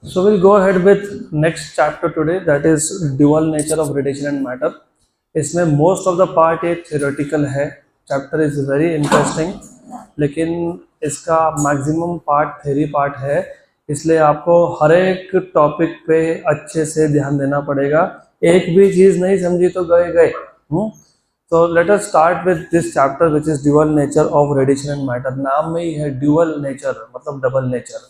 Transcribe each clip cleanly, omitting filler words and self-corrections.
So we'll go ahead with next chapter today, that is dual nature of radiation and matter. इसमें most of the part ये theoretical है. Chapter is very interesting, लेकिन इसका maximum part theory part है, इसलिए आपको हर एक topic पे अच्छे से ध्यान देना पड़ेगा. एक भी चीज़ नहीं समझी तो गए गए. तो let us start with this chapter which is dual nature of radiation and matter. नाम में ही है ड्यूअल नेचर, मतलब डबल नेचर.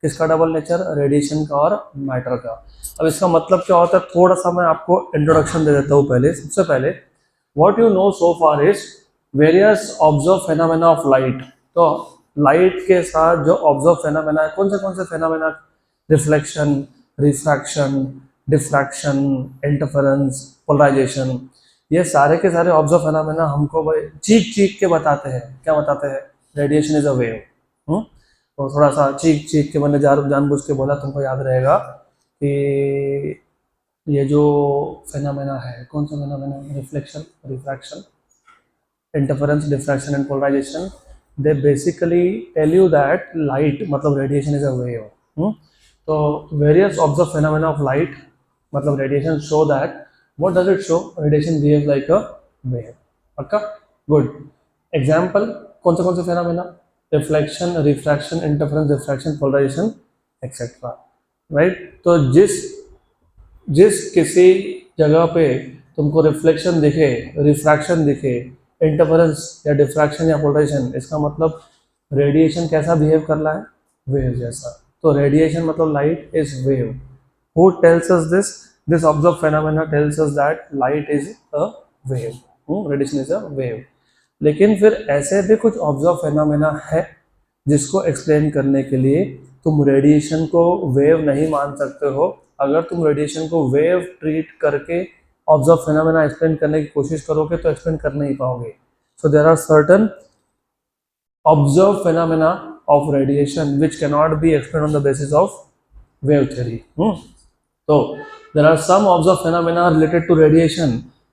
किसका डबल नेचर? रेडिएशन का और मैटर का. अब इसका मतलब क्या होता है, थोड़ा सा मैं आपको इंट्रोडक्शन दे देता हूँ. पहले सबसे पहले what you know so far is various observe phenomena of light. तो लाइट के साथ जो ऑब्जर्व फेनोमेना है, कौन से phenomena? Reflection, refraction, diffraction, interference, polarisation. ये सारे के सारे ऑब्जर्व फेनोमेना हमको भाई चीख चीख के बताते हैं. क्या बताते हैं? Radiation is a wave. तो थोड़ा सा चीख चीख के मैंने जानबूझ के बोला, तुमको याद रहेगा कि ये जो फेनोमेना है, कौन सा phenomena? Reflection, refraction, interference, diffraction and polarisation. They basically tell you that light मतलब रेडिएशन इज अ वेव. तो various observe phenomena of light मतलब radiation show that what does it show? Radiation behaves like a wave. पक्का? Good. Example कौन से phenomena? Reflection, refraction, interference, diffraction, polarisation etcetera. Right. तो जिस किसी जगह पे तुमको रिफ्लेक्शन दिखे, रिफ्रैक्शन दिखे, इंटरफेरेंस या डिफ्रैक्शन या पोलराइजेशन, इसका मतलब रेडिएशन कैसा बिहेव कर रहा है? वेव जैसा. तो रेडिएशन मतलब light is wave. Who tells us this? This observed phenomena tells us that light is a wave. Radiation is a wave. लेकिन फिर ऐसे भी कुछ ऑब्जर्व फेनोमेना है जिसको एक्सप्लेन करने के लिए तुम रेडिएशन को वेव नहीं मान सकते हो. अगर तुम रेडिएशन को वेव ट्रीट करके ऑब्जर्व फेनोमेना एक्सप्लेन करने की कोशिश करोगे तो एक्सप्लेन कर नहीं पाओगे. So there are certain observe phenomena of radiation which cannot be explain on the basis of wave theory. So there are some observed phenomena related to radiation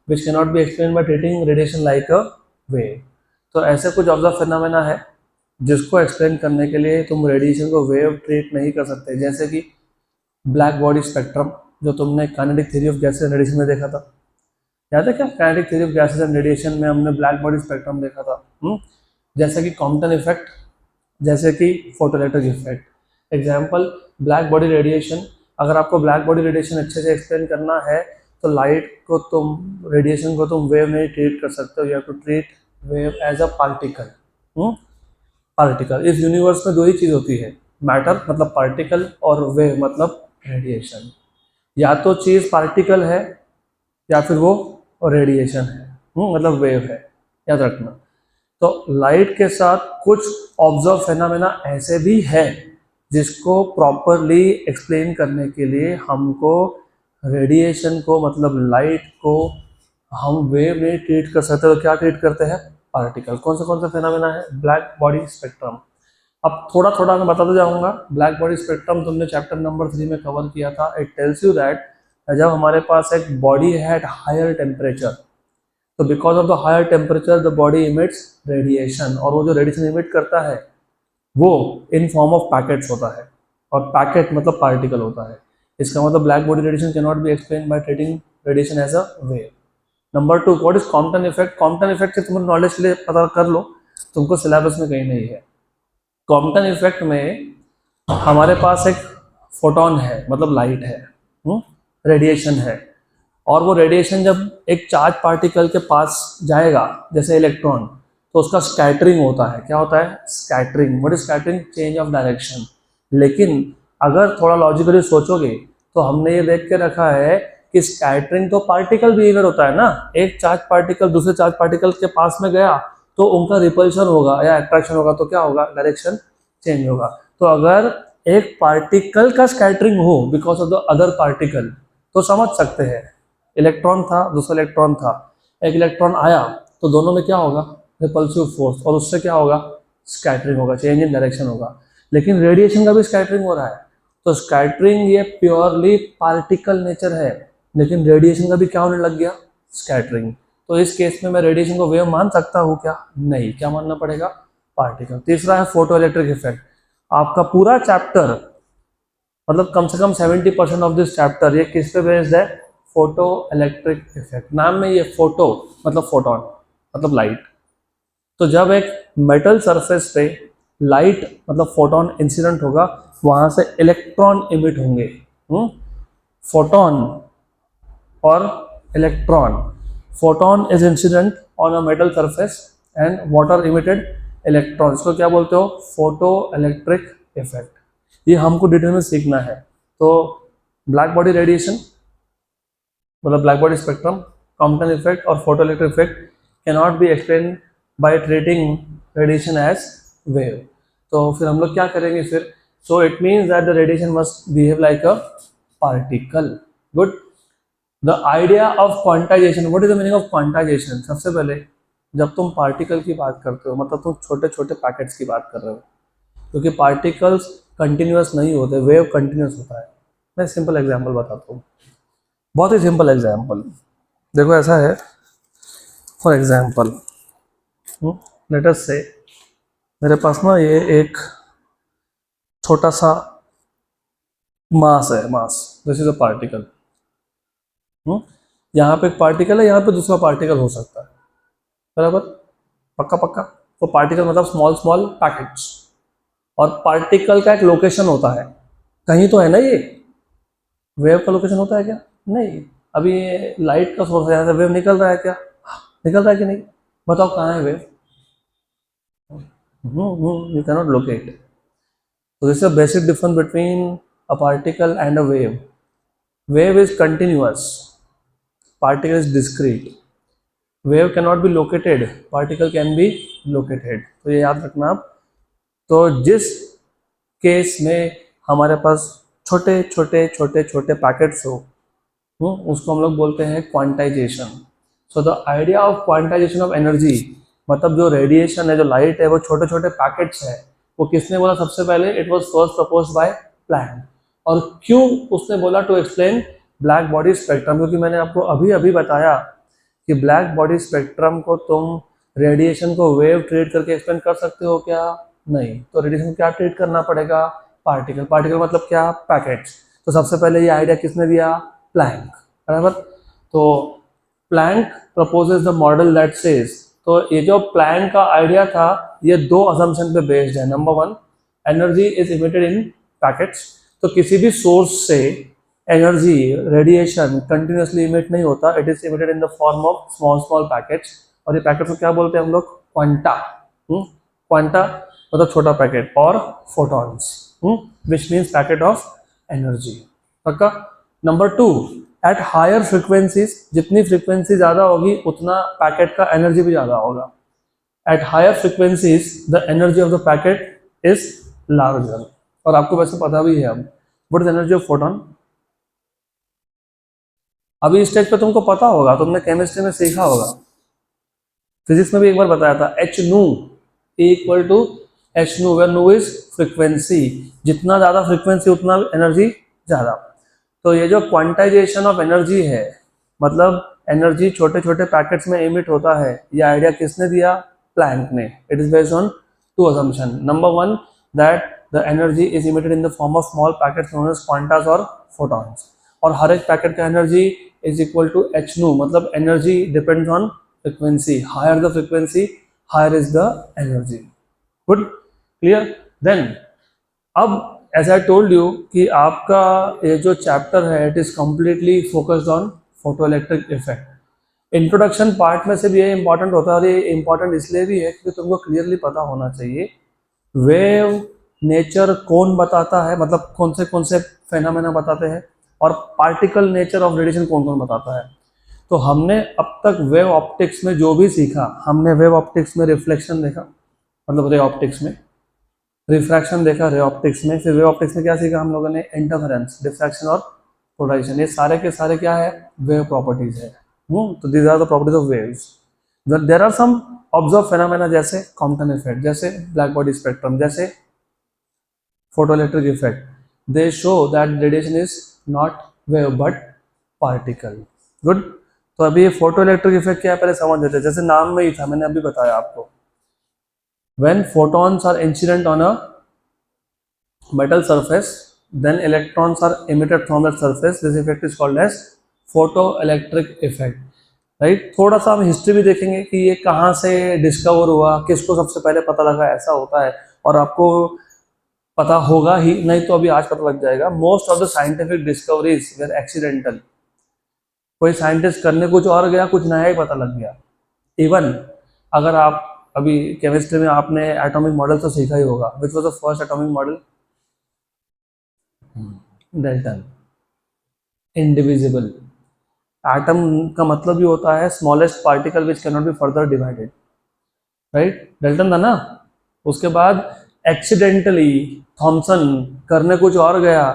which cannot be explained by treating radiation like a wave. तो ऐसे कुछ observe phenomena है जिसको explain करने के लिए तुम radiation को वेव ट्रीट नहीं कर सकते. जैसे कि ब्लैक बॉडी स्पेक्ट्रम, जो तुमने kinetic theory of gases and radiation में देखा था. याद है क्या? Kinetic theory of gases and radiation में हमने ब्लैक बॉडी स्पेक्ट्रम देखा था. जैसे कि कॉम्पटन इफेक्ट, जैसे कि photoelectric effect. Example black body radiation. अगर आपको ब्लैक बॉडी रेडिएशन अच्छे से एक्सप्लेन करना है तो लाइट को तुम, रेडिएशन को तुम वेव नहीं ट्रीट कर सकते हो. You have to treat wave as a particle. Particle. इस यूनिवर्स में दो ही चीज़ होती है, मैटर मतलब पार्टिकल और वेव मतलब रेडिएशन. या तो चीज़ पार्टिकल है या फिर वो रेडिएशन है, मतलब वेव है. याद रखना. तो लाइट के साथ कुछ ऑब्जर्व फेनोमेना ऐसे भी है जिसको प्रॉपरली एक्सप्लेन करने के लिए हमको रेडिएशन को मतलब लाइट को हम वेव में ट्रीट कर सकते हैं. तो क्या ट्रीट करते हैं? पार्टिकल. कौन सा फेनोमेना है? Black body spectrum. अब थोड़ा थोड़ा मैं बताता जाऊंगा. ब्लैक बॉडी स्पेक्ट्रम तुमने चैप्टर नंबर 3 में कवर किया था. इट टेल्स यू दैट जब हमारे पास एक बॉडी है एट हायर टेम्परेचर, तो because of the higher temperature the body emits radiation. और वो जो रेडिएशन इमिट करता है वो इन फॉर्म ऑफ पैकेट्स होता है, और पैकेट मतलब पार्टिकल होता है. इसका मतलब black body radiation can not be explain by treating radiation as a wave. Number 2, what is Compton effect? Compton effect से तुम नॉलेज के लिए पता कर लो, तुमको सिलेबस में कहीं नहीं है. कॉम्पटन इफेक्ट में हमारे पास एक फोटोन है, मतलब लाइट है, रेडिएशन है. और वो रेडिएशन जब एक चार्ज पार्टिकल के पास जाएगा, जैसे इलेक्ट्रॉन, तो उसका स्कैटरिंग होता है. क्या होता है? Scattering. What is scattering? Change of direction. लेकिन अगर थोड़ा लॉजिकली सोचोगे तो हमने ये देख के रखा है कि स्कैटरिंग तो पार्टिकल बिहेवियर होता है ना. एक चार्ज पार्टिकल दूसरे चार्ज पार्टिकल के पास में गया तो उनका रिपल्शन होगा या अट्रैक्शन होगा, तो क्या होगा? डायरेक्शन चेंज होगा. तो अगर एक पार्टिकल का स्कैटरिंग हो because of the other particle, तो समझ सकते हैं इलेक्ट्रॉन था, दूसरा इलेक्ट्रॉन था, एक इलेक्ट्रॉन आया, तो दोनों में क्या होगा? रिपल्सिव फोर्स, और उससे क्या होगा? स्कैटरिंग होगा, चेंज इन डायरेक्शन होगा. लेकिन रेडिएशन का भी स्कैटरिंग हो रहा है. तो स्कैटरिंग ये प्योरली पार्टिकल नेचर है, लेकिन रेडिएशन का भी क्या होने लग गया? स्कैटरिंग. तो इस केस में मैं रेडिएशन को वेव मान सकता हूँ क्या? नहीं. क्या मानना पड़ेगा? पार्टिकल. तीसरा है फोटो इलेक्ट्रिक इफेक्ट. आपका पूरा चैप्टर मतलब कम से कम 70% ऑफ दिस चैप्टर ये किस पे बेस्ड है, फोटो इलेक्ट्रिक इफेक्ट। नाम में ये फोटो मतलब फोटोन मतलब लाइट। तो जब एक मेटल सरफेस पे लाइट मतलब फोटोन इंसिडेंट होगा, वहां से इलेक्ट्रॉन इमिट होंगे। फोटोन और electron, photon is incident on a metal surface and water emitted electron, इसको क्या बोलते हो, फोटो इलेक्ट्रिक इफेक्ट। ये हमको डिटेल में सीखना है। तो ब्लैक बॉडी रेडिएशन मतलब black body spectrum, Compton effect और photo electric effect can not be explain by treating radiation as wave. तो फिर हम लोग क्या करेंगे फिर, so it means that the radiation must behave like a particle. Good. The idea of quantisation, what is the meaning of quantisation? सबसे पहले जब तुम पार्टिकल की बात करते हो मतलब तुम छोटे छोटे पैकेट्स की बात कर रहे हो, क्योंकि पार्टिकल्स कंटिन्यूस नहीं होते, वेव कंटिन्यूस होता है। मैं सिंपल एग्जांपल बताता हूँ, बहुत ही सिंपल एग्जांपल। देखो ऐसा है, फॉर एग्जांपल लेट अस से मेरे पास ना ये एक छोटा सा मास है, mass this is a particle. यहाँ पे एक पार्टिकल है, यहाँ पे दूसरा पार्टिकल हो सकता है, बराबर, पक्का पक्का। तो पार्टिकल मतलब स्मॉल स्मॉल पैकेट्स, और पार्टिकल का एक लोकेशन होता है, कहीं तो है ना ये। वेव का लोकेशन होता है क्या? नहीं। अभी लाइट का सोर्स है, यहाँ से वेव निकल रहा है क्या? निकल रहा है कि नहीं? बताओ कहाँ है wave? You cannot locate. So this is a basic difference between a particle and a wave. Wave is continuous, particle is discrete. Wave cannot be located, particle can be located. तो ये याद रखना आप। तो जिस केस में हमारे पास छोटे छोटे छोटे छोटे पैकेट्स हो, उसको हम लोग बोलते हैं quantization. So the idea of quantization of energy, मतलब जो रेडिएशन है, जो लाइट है, वो छोटे छोटे पैकेट्स है। वो किसने बोला सबसे पहले? It was first proposed by Planck. और क्यों उसने बोला? To explain black body spectrum, क्योंकि मैंने आपको अभी अभी बताया कि ब्लैक बॉडी स्पेक्ट्रम को तुम रेडिएशन को वेव ट्रीट करके एक्सप्लेन कर सकते हो क्या? नहीं। तो रेडिएशन को क्या ट्रीट करना पड़ेगा? पार्टिकल। पार्टिकल मतलब क्या? पैकेट्स। तो सबसे पहले ये आइडिया किसने दिया? प्लैंक, बराबर। तो Planck proposes the model that says, तो ये जो प्लैंक का आइडिया था ये दो असम्पशन पे बेस्ड है। Number one, energy is emitted in packets. तो किसी भी सोर्स से एनर्जी रेडिएशन कंटिन्यूसली इमिट नहीं होता, it is emitted in the form of small small packets. और ये पैकेट्स को क्या बोलते हैं हम लोग? क्वांटा। क्वांटा मतलब छोटा पैकेट, और photons which means packet of energy, पक्का। Number two, at higher frequencies, जितनी फ्रिक्वेंसी ज़्यादा होगी उतना पैकेट का एनर्जी भी ज़्यादा होगा। At higher frequencies the energy of the packet is larger. और आपको वैसे पता भी है अब what is energy of photon. अभी इस स्टेज पे तुमको पता होगा, तुमने केमिस्ट्री में सीखा होगा, फिजिक्स में भी एक बार बताया था, एच नू इक्वल टू एच नू, वेयर नू इज फ्रिक्वेंसी। जितना ज़्यादा फ्रिक्वेंसी उतना एनर्जी ज़्यादा। तो ये जो क्वांटाइजेशन ऑफ एनर्जी है, मतलब एनर्जी छोटे छोटे पैकेट्स में इमिट होता है, ये आइडिया किसने दिया? प्लैंक ने। It is based on two assumption. Number one, that the energy is emitted in the form of small packets known as quantas और फोटॉन्स। और हर एक पैकेट का energy is equal to H nu, मतलब energy depends on frequency. Higher the frequency, higher is the energy. Good, clear. Then अब as I told you कि आपका ये जो चैप्टर है it is completely focused on photo electric effect. Introduction part में से भी ये इंपॉर्टेंट होता है, और ये इंपॉर्टेंट इसलिए भी है क्योंकि तुमको क्लियरली पता होना चाहिए वेव नेचर कौन बताता है, मतलब कौन से फेनोमेना बताते हैं, और पार्टिकल नेचर ऑफ रेडिएशन कौन कौन बताता है। तो हमने अब तक वेव ऑप्टिक्स में जो भी सीखा, हमने वेव ऑप्टिक्स में रिफ्लेक्शन देखा, मतलब रे ऑप्टिक्स में रिफ्रैक्शन देखा, रे ऑप्टिक्स में। फिर वे ऑप्टिक्स में क्या सीखा हम लोगों ने? इंटरफेरेंस, डिफ्रैक्शन और पोलराइजेशन। ये सारे के सारे क्या है? वेव प्रॉपर्टीज है। तो these are the properties of waves. There are some observe phenomena जैसे कॉम्पटन इफेक्ट, जैसे ब्लैक बॉडी स्पेक्ट्रम, जैसे photoelectric effect. They show that radiation is not wave but particle. Good. तो अभी ये फोटोइलेक्ट्रिक इफेक्ट क्या है पहले समझ लेते हैं। जैसे नाम में ही था, मैंने अभी बताया आपको, when photons are incident on a metal surface, then electrons are emitted from that surface. This effect is called as photoelectric effect. Right, थोड़ा सा हम हिस्ट्री भी देखेंगे कि ये कहाँ से डिस्कवर हुआ, किसको सबसे पहले पता लगा ऐसा होता है, और आपको पता होगा ही नहीं तो अभी आज पता लग जाएगा. Most of the scientific discoveries were accidental. कोई साइंटिस्ट करने कुछ और गया, कुछ नया ही पता लग गया. इवन अगर आप अभी केमिस्ट्री में आपने एटॉमिक मॉडल तो सीखा ही होगा. Which was the first atomic model? Dalton. Indivisible. Atom का मतलब भी होता है smallest particle which can not be further divided. Right, Dalton था ना. उसके बाद एक्सीडेंटली थॉमसन करने कुछ और गया.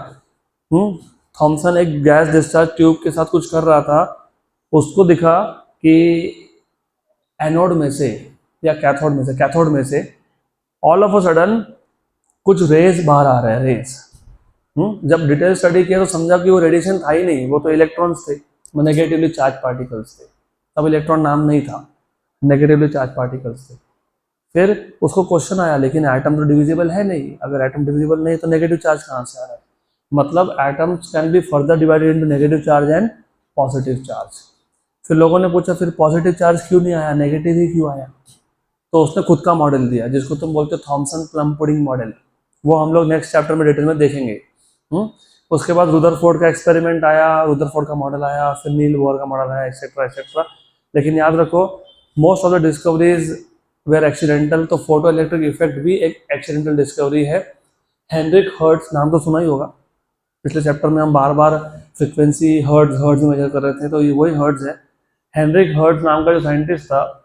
थॉमसन एक गैस डिस्चार्ज ट्यूब के साथ कुछ कर रहा था. उसको दिखा कि एनोड में से या कैथोड में से ऑल ऑफ अ सडन कुछ रेज बाहर आ रहे हैं. रेज. जब डिटेल स्टडी किया तो समझा कि वो रेडिएशन था ही नहीं, वो तो इलेक्ट्रॉन्स थे, नेगेटिवली चार्ज पार्टिकल्स थे. तब इलेक्ट्रॉन नाम नहीं था, नेगेटिवली चार्ज पार्टिकल्स थे. फिर उसको क्वेश्चन आया, लेकिन एटम तो डिविजिबल है नहीं. अगर एटम डिविजिबल नहीं तो नेगेटिव चार्ज कहाँ से आ रहा है? मतलब atoms can be further divided into negative charge and positive charge. फिर लोगों ने पूछा फिर पॉजिटिव चार्ज क्यों नहीं आया, नेगेटिव ही क्यों आया? तो उसने खुद का मॉडल दिया जिसको तुम बोलते हो थॉमसन प्लम पुडिंग मॉडल. वो हम लोग नेक्स्ट चैप्टर में डिटेल में देखेंगे. उसके बाद रुदरफोर्ड का एक्सपेरिमेंट आया, रुदरफोर्ड का मॉडल आया, फिर नील बोर का मॉडल आया, एक्सेट्रा एक्सेट्रा. लेकिन याद रखो, most of the discoveries were accidental. तो फोटो इलेक्ट्रिक इफेक्ट भी एक एक्सीडेंटल डिस्कवरी है. हेनरिक हर्ट्ज नाम तो सुना ही होगा. पिछले चैप्टर में हम बार बार फ्रिक्वेंसी हर्ट्ज में मेजर कर रहे थे, तो ये वही हर्ट्ज है. हेनरिक हर्ट्ज नाम का जो साइंटिस्ट था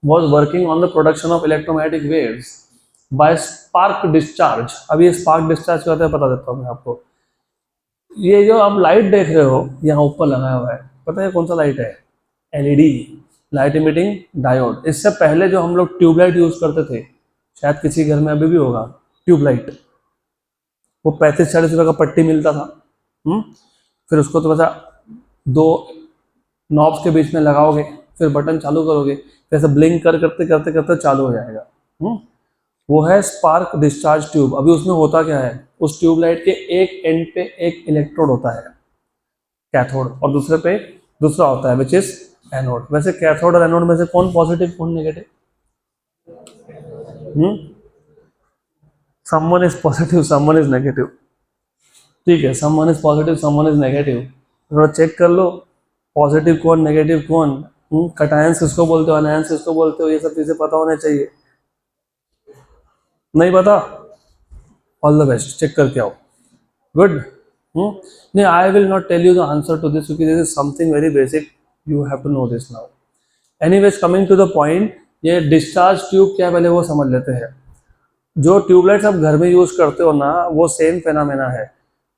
was working on the production of electromagnetic waves by spark discharge. अब ये spark discharge क्या होता है बता देता हूँ मैं आपको. ये जो आप लाइट देख रहे हो यहाँ ऊपर लगाया हुआ है, पता है कौन सा लाइट है? LED, light emitting diode. इससे पहले जो हम लोग ट्यूबलाइट यूज करते थे, शायद किसी घर में अभी भी होगा ट्यूबलाइट, वो 35-40 रुपये का पट्टी मिलता था. फिर उसको तो बस दो नॉब्स के बीच में लगाओगे, फिर बटन चालू करोगे, जैसे ब्लिंक करते करते करते चालू हो जाएगा. वो है स्पार्क डिस्चार्ज ट्यूब. अभी उसमें होता क्या है, उस ट्यूबलाइट के एक एंड पे एक इलेक्ट्रोड होता है कैथोड, और दूसरे पे दूसरा होता है विच इज एनोड. वैसे कैथोड और एनोड में से कौन पॉजिटिव कौन negative? Someone is positive, someone is negative. ठीक है, someone is positive, someone is negative. थोड़ा चेक कर लो पॉजिटिव कौन नेगेटिव कौन. कटायंस किसको बोलते हो, अनायंस किसको बोलते हो, ये सब चीजें पता होना चाहिए. नहीं पता? ऑल द बेस्ट, चेक करके आओ. गुड. नहीं, I will not tell you the answer to this क्योंकि this is something very basic, you have to know this now. Anyways, coming to the point, ये डिस्चार्ज ट्यूब क्या है पहले वो समझ लेते हैं. जो ट्यूबलाइट आप घर में यूज करते हो ना, वो सेम फेनामेना है.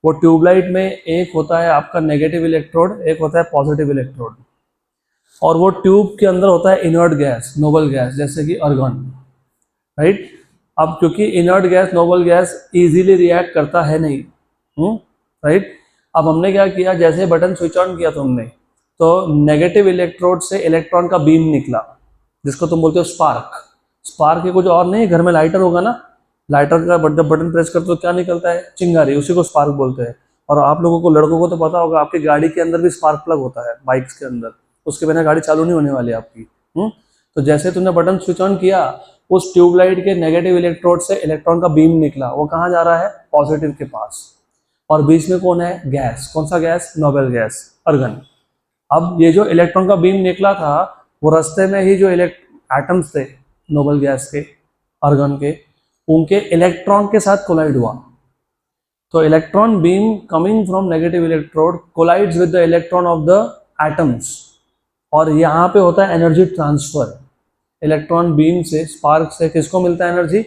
वो ट्यूबलाइट में एक होता है आपका नेगेटिव इलेक्ट्रोड, एक होता है पॉजिटिव इलेक्ट्रोड, और वो ट्यूब के अंदर होता है इनर्ट गैस, नोबल गैस, जैसे कि अर्गन. राइट. अब क्योंकि inert gas, noble gas easily react करता है नहीं. राइट. अब हमने क्या किया, जैसे बटन स्विच ऑन किया तुमने, तो नेगेटिव इलेक्ट्रोड से इलेक्ट्रॉन का बीम निकला जिसको तुम बोलते हो स्पार्क. स्पार्क ये कुछ और नहीं, घर में लाइटर होगा ना, लाइटर का जब बटन प्रेस करते हो क्या निकलता है? चिंगारी, उसी को स्पार्क बोलते हैं. और आप लोगों को, लड़कों को तो पता होगा, आपकी गाड़ी के अंदर भी स्पार्क प्लग होता है, बाइक्स के अंदर. उसके बिना गाड़ी चालू नहीं होने वाली आपकी. तो जैसे तुमने बटन स्विच ऑन किया, उस ट्यूबलाइट के नेगेटिव इलेक्ट्रोड से इलेक्ट्रॉन का बीम निकला. वो कहाँ जा रहा है? पॉजिटिव के पास. और बीच में कौन है? गैस. कौन सा गैस? Noble gas, organ. अब ये जो इलेक्ट्रॉन का बीम निकला था, वो रास्ते में ही जो एटम्स थे नोबल गैस के, अर्गन के, उनके इलेक्ट्रॉन के साथ कोलाइड हुआ. तो electron beam coming from negative electrode collides with the electron of the atoms, और यहाँ पे होता है एनर्जी ट्रांसफर. इलेक्ट्रॉन बीम से, स्पार्क से किसको मिलता है energy?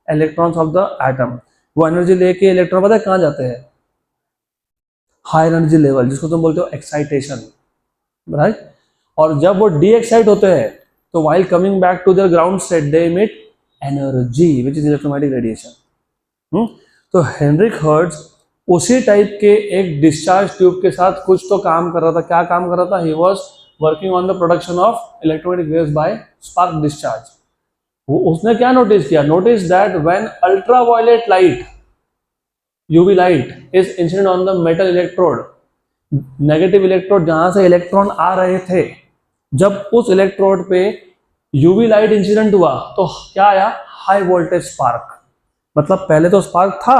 Electrons of the atom. वो एनर्जी लेके इलेक्ट्रॉन पता है कहाँ जाते हैं? हाई एनर्जी लेवल, जिसको तुम बोलते हो एक्साइटेशन. राइट. और जब वो डी एक्साइट होते हैं तो while coming back to their ground state they emit energy which is electromagnetic radiation. तो हेनरिक हर्ट्ज उसी टाइप के एक डिस्चार्ज ट्यूब के साथ कुछ तो काम कर रहा था. क्या काम कर रहा था? He was working on the production of electromagnetic waves by spark discharge. उसने क्या नोटिस किया? Notice that when ultraviolet light UV light is incident on the metal electrode, negative electrode जहां से इलेक्ट्रॉन आ रहे थे, जब उस इलेक्ट्रोड पे यूवी लाइट इंसिडेंट हुआ तो क्या आया, हाई वोल्टेज स्पार्क। मतलब पहले तो स्पार्क था,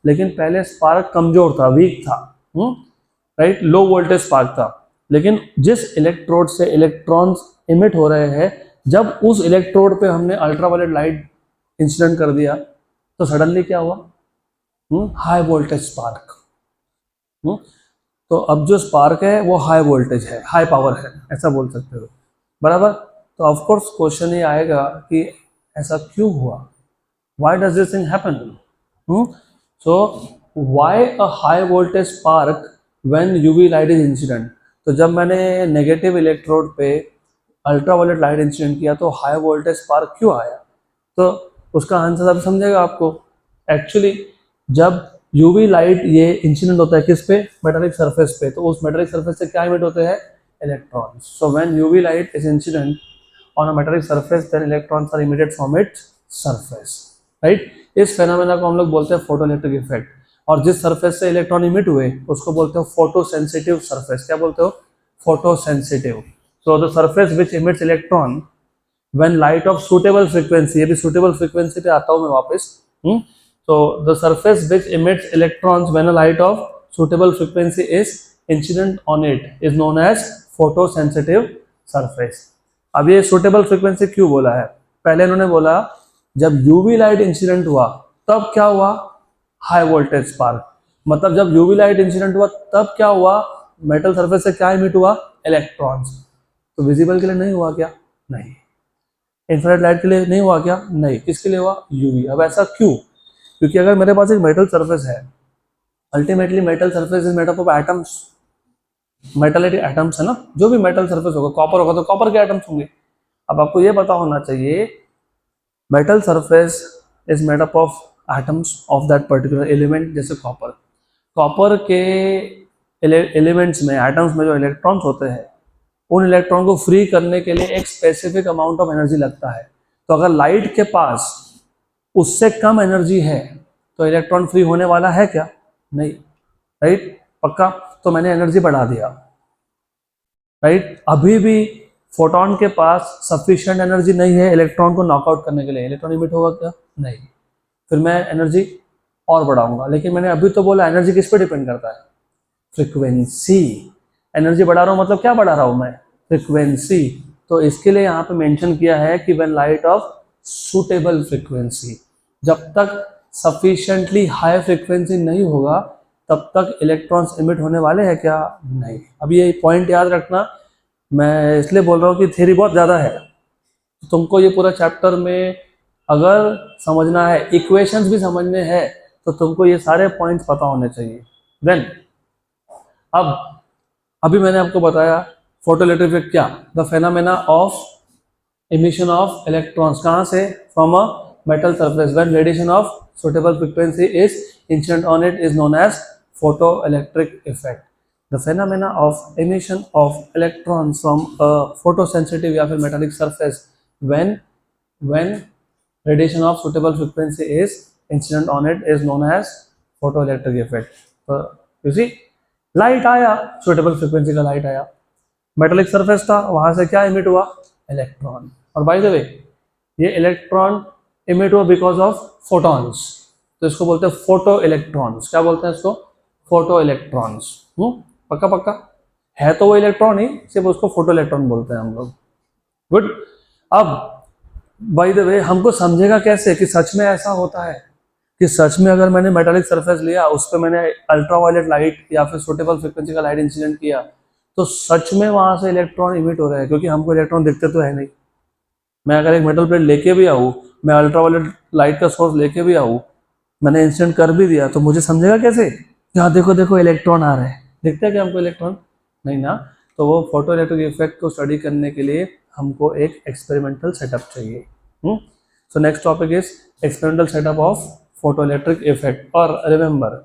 लेकिन पहले स्पार्क कमजोर था, वीक था, राइट, लो वोल्टेज स्पार्क था। लेकिन जिस इलेक्ट्रोड से इलेक्ट्रॉन्स इमिट हो रहे हैं, जब उस इलेक्ट्रोड पे हमने अल्ट्रावायलेट लाइट इंसिडेंट कर दिया तो सडनली क्या हुआ, हाई वोल्टेज स्पार्क। तो अब जो स्पार्क है वो हाई वोल्टेज है, हाई पावर है, ऐसा बोल सकते हो, बराबर। तो ऑफ कोर्स क्वेश्चन ये आएगा कि ऐसा क्यों हुआ, why does this thing happen. So why a high voltage spark when UV light is incident. तो जब मैंने नेगेटिव इलेक्ट्रोड पे अल्ट्रावायलेट लाइट इंसिडेंट किया तो हाई वोल्टेज स्पार्क क्यों आया, तो उसका आंसर अब समझेगा आपको। एक्चुअली जब यूवी लाइट ये इंसिडेंट होता है किस पे, मेटालिक सरफेस पे, तो उस मेटालिक सरफेस से क्या इमिट होते हैं, electrons. So when UV light is incident on a metallic surface then electrons are emitted from its surface, right. इस फेनोमेना को हम लोग बोलते हैं फोटोइलेक्ट्रिक इफेक्ट। और जिस सरफेस से इलेक्ट्रॉन इमिट हुए उसको बोलते हो फोटो सेंसिटिव सरफेस। क्या बोलते हो, photo sensitive. So the surface which emits electron when light of suitable frequency, ये भी suitable frequency पे आता हूँ मैं वापस। so the surface which emits electrons when a light of suitable frequency is incident on it is known as photosensitive surface। अब ये suitable frequency क्यों बोला है, पहले इन्होंने बोला जब UV लाइट इंसिडेंट हुआ तब क्या हुआ, हाई वोल्टेज स्पार्क। मतलब जब यूवी लाइट इंसिडेंट हुआ तब क्या हुआ, मेटल सरफेस से क्या इमिट हुआ, इलेक्ट्रॉन्स। तो विजिबल के लिए नहीं हुआ क्या, नहीं। इंफ्रारेड लाइट के लिए नहीं हुआ क्या, नहीं। किसके लिए हुआ, यूवी। अब ऐसा क्यों, क्योंकि अगर मेरे पास एक मेटल सरफेस है, ultimately metal surface is made up of atoms, metallic atoms है ना, जो भी मेटल सरफेस होगा, कॉपर होगा तो कॉपर के एटम्स होंगे। अब आपको ये पता होना चाहिए metal surface is made up of atoms of that particular element. जैसे कॉपर, कॉपर के एलिमेंट्स में, एटम्स में जो इलेक्ट्रॉन्स होते हैं, उन इलेक्ट्रॉन को फ्री करने के लिए एक स्पेसिफिक अमाउंट ऑफ एनर्जी लगता है। तो अगर लाइट के पास उससे कम एनर्जी है तो इलेक्ट्रॉन फ्री होने वाला है क्या, नहीं, राइट, पक्का। तो मैंने एनर्जी बढ़ा दिया, राइट। अभी भी फोटोन के पास सफिशिएंट एनर्जी नहीं है इलेक्ट्रॉन को नॉकआउट करने के लिए, इलेक्ट्रॉन इमिट होगा क्या, नहीं। फिर मैं एनर्जी और बढ़ाऊंगा, लेकिन मैंने अभी तो बोला एनर्जी किस पे डिपेंड करता है, फ्रीक्वेंसी। एनर्जी बढ़ा रहा हूँ मतलब क्या बढ़ा रहा हूँ मैं, फ्रीक्वेंसी। तो इसके लिए यहाँ पे मेंशन किया है कि when light of suitable frequency, जब तक सफिशिएंटली हाई फ्रीक्वेंसी नहीं होगा तब तक इलेक्ट्रॉन्स इमिट होने वाले हैं क्या, नहीं। अब ये पॉइंट याद रखना, मैं इसलिए बोल रहा हूँ कि थ्योरी बहुत ज़्यादा है, तुमको ये पूरा चैप्टर में अगर समझना है, इक्वेशंस भी समझने हैं, तो तुमको ये सारे पॉइंट्स पता होने चाहिए। देन अब अभी मैंने आपको बताया फोटोइलेक्ट्रिक इफेक्ट क्या, the phenomena of emission of electrons, कहाँ से, from a metal surface when radiation of suitable frequency is incident on it is known as photoelectric effect। the phenomena of emission of electrons from a photosensitive या फिर metallic surface when radiation of suitable frequency is incident on it is known as photoelectric effect। तो you see, light आया, suitable frequency का light आया, metallic surface था, वहां से क्या इमिट हुआ, इलेक्ट्रॉन। और बाय द वे ये इलेक्ट्रॉन इमिट हुआ बिकॉज ऑफ फोटॉन्स, तो इसको बोलते हैं फोटो इलेक्ट्रॉन्स। क्या बोलते हैं इसको, फोटो इलेक्ट्रॉन्स। पक्का पक्का है तो वो इलेक्ट्रॉन ही, सिर्फ उसको फोटो इलेक्ट्रॉन बोलते हैं हम लोग। गुड। अब बाय द वे हमको समझेगा कैसे कि सच में ऐसा होता है, कि सच में अगर मैंने मेटालिक सरफेस लिया, उस पर मैंने अल्ट्रावायलेट लाइट या फिर सुटेबल फ्रीक्वेंसी का लाइट इंसिडेंट किया, तो सच में वहां से इलेक्ट्रॉन इमिट हो रहे हैं, क्योंकि हमको इलेक्ट्रॉन दिखते तो है नहीं। मैं अगर एक मेटल प्लेट लेके भी आऊँ, मैं अल्ट्रावायलेट लाइट का सोर्स लेके भी आऊँ, मैंने इंसिडेंट कर भी दिया, तो मुझे समझेगा कैसे, यहाँ देखो देखो इलेक्ट्रॉन आ रहे हैं, दिखते हैं क्या हमको इलेक्ट्रॉन, नहीं ना। तो वो फोटो इलेक्ट्रिक इफेक्ट को स्टडी करने के लिए हमको एक एक्सपेरिमेंटल सेटअप चाहिए। So next topic is experimental setup of photo electric effect. और रिमेंबर,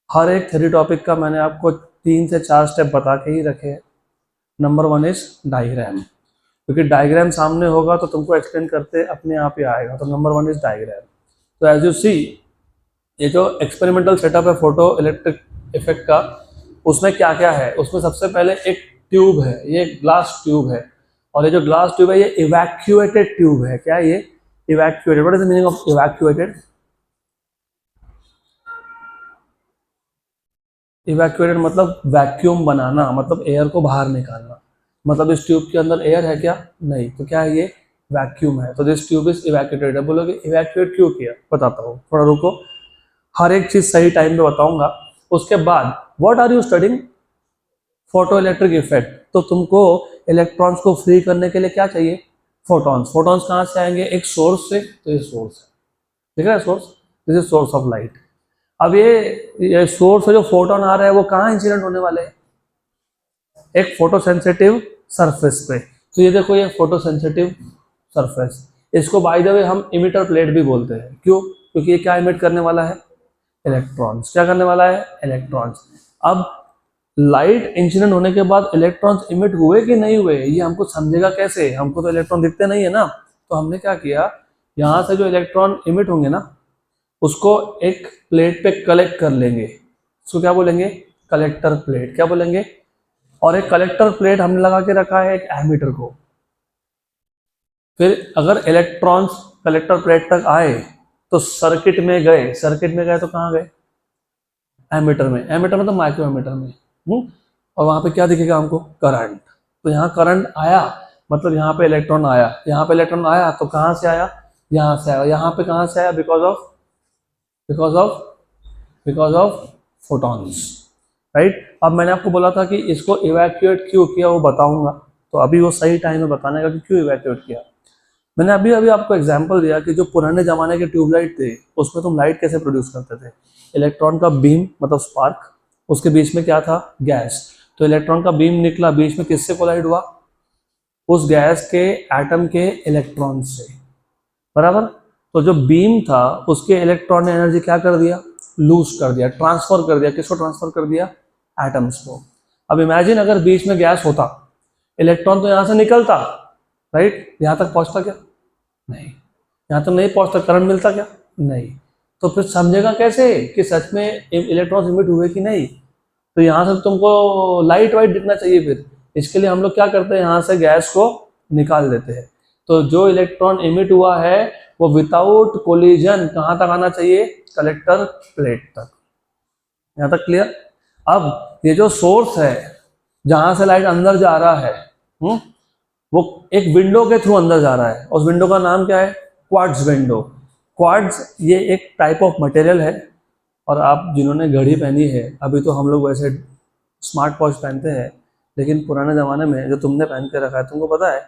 हर एक थ्योरी टॉपिक का मैंने आपको 3 से 4 स्टेप बता के ही रखे हैं। नंबर 1 इज डायग्राम, क्योंकि डायग्राम सामने होगा तो तुमको एक्सप्लेन करते अपने आप ही आएगा। तो नंबर 1 इज डायग्राम। तो एज यू सी ये जो एक्सपेरिमेंटल सेटअप है फोटो इलेक्ट्रिक इफेक्ट का, उसमें क्या क्या है, उसमें सबसे पहले एक ट्यूब है, ये ग्लास ट्यूब है, और ये जो ग्लास ट्यूब है ये इवैक्यूएटेड ट्यूब है। क्या है ये? Evacuated. What is the meaning of evacuated? Evacuated मतलब वैक्यूम बनाना, मतलब एयर को बाहर निकालना। मतलब इस ट्यूब के अंदर एयर है क्या? नहीं। तो क्या है ये? वैक्यूम है। तो दिस ट्यूब इज इवैक्यूएटेड है। बोलोगे इवैक्यूएट क्यों किया? बताता हूँ, थोड़ा रुको, हर एक चीज सही टाइम पे बताऊंगा। उसके बाद what are you studying? Photo electric effect. तो तुमको इलेक्ट्रॉन्स को फ्री करने के लिए क्या चाहिए? फोटॉन्स। फोटॉन्स कहाँ से आएंगे? एक सोर्स से। तो ये सोर्स है, दिख रहा है source? This is source of light. अब ये सोर्स से जो फोटोन आ रहा है वो कहाँ इंसिडेंट होने वाले हैं? एक फोटो सेंसिटिव सरफेस पे। तो ये देखो, ये फोटो सेंसिटिव सरफेस, इसको बाय द वे हम इमिटर प्लेट भी बोलते हैं। क्यों? क्योंकि ये क्या इमिट करने वाला है? इलेक्ट्रॉन्स। क्या करने वाला है? इलेक्ट्रॉन्स। अब लाइट इंसिडेंट होने के बाद इलेक्ट्रॉन्स इमिट हुए कि नहीं हुए, ये हमको समझेगा कैसे? हमको तो इलेक्ट्रॉन दिखते नहीं है ना। तो हमने क्या किया, यहाँ से जो इलेक्ट्रॉन इमिट होंगे ना, उसको एक प्लेट पे कलेक्ट कर लेंगे। उसको क्या बोलेंगे? Collector plate. क्या बोलेंगे? और एक कलेक्टर प्लेट हमने लगा के रखा है एक एमीटर को। फिर अगर इलेक्ट्रॉन्स कलेक्टर प्लेट तक आए तो सर्किट में गए। सर्किट में गए तो कहाँ गए? एमीटर में। एमीटर में तो माइक्रो एमीटर में। और वहां पे क्या दिखेगा हमको? करंट। तो यहाँ करंट आया, मतलब यहाँ पे इलेक्ट्रॉन आया। यहाँ पे इलेक्ट्रॉन आया तो कहाँ से आया? यहाँ से आया। यहाँ पे कहाँ से आया? Because of because of photons, right. अब मैंने आपको बोला था कि इसको इवैक्यूएट क्यों किया वो बताऊंगा, तो अभी वो सही टाइम है बताने का कि क्यों इवैक्यूएट किया। मैंने अभी अभी आपको एग्जांपल दिया कि जो पुराने जमाने के ट्यूबलाइट थे उसमें तुम लाइट कैसे प्रोड्यूस करते थे? इलेक्ट्रॉन का बीम मतलब स्पार्क, उसके बीच में क्या था? गैस। तो इलेक्ट्रॉन का बीम निकला, बीच में किससे कोलाइड हुआ? उस गैस के एटम के इलेक्ट्रॉन से, बराबर। तो जो बीम था उसके इलेक्ट्रॉन ने एनर्जी क्या कर दिया? लूज कर दिया, ट्रांसफर कर दिया। किसको ट्रांसफर कर दिया? एटम्स को। अब इमेजिन अगर बीच में गैस होता, इलेक्ट्रॉन तो यहां से निकलता, राइट, यहां तक पहुंचता क्या? नहीं। यहां तक नहीं पहुंचता, करंट मिलता क्या? नहीं। तो फिर समझेगा कैसे कि सच में इलेक्ट्रॉन इमिट हुए कि नहीं? तो यहाँ से तुमको लाइट वाइट दिखना चाहिए। फिर इसके लिए हम लोग क्या करते हैं, यहाँ से गैस को निकाल देते हैं। तो जो इलेक्ट्रॉन इमिट हुआ है वो विदाउट कोलिजन कहाँ तक आना चाहिए? कलेक्टर प्लेट तक। यहाँ तक क्लियर? अब ये जो सोर्स है जहां से लाइट अंदर जा रहा है, वो एक विंडो के थ्रू अंदर जा रहा है। उस विंडो का नाम क्या है? Quartz window. क्वार्ट्ज ये एक टाइप ऑफ मटेरियल है। और आप जिन्होंने घड़ी पहनी है, अभी तो हम लोग वैसे स्मार्ट वॉच पहनते हैं, लेकिन पुराने ज़माने में जो तुमने पहन के रखा है, तुमको पता है